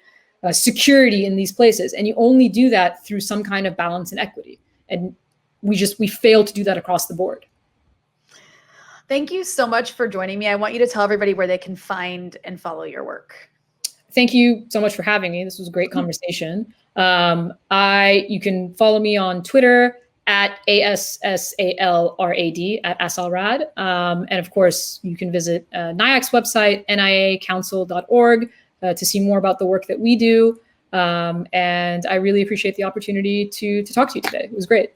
B: security in these places? And you only do that through some kind of balance and equity. And we fail to do that across the board.
A: Thank you so much for joining me. I want you to tell everybody where they can find and follow your work.
B: Thank you so much for having me. This was a great conversation. You can follow me on Twitter at ASSALRAD, at Assal Rad. And of course, you can visit NIAC's website, niacouncil.org, to see more about the work that we do. And I really appreciate the opportunity to talk to you today. It was great.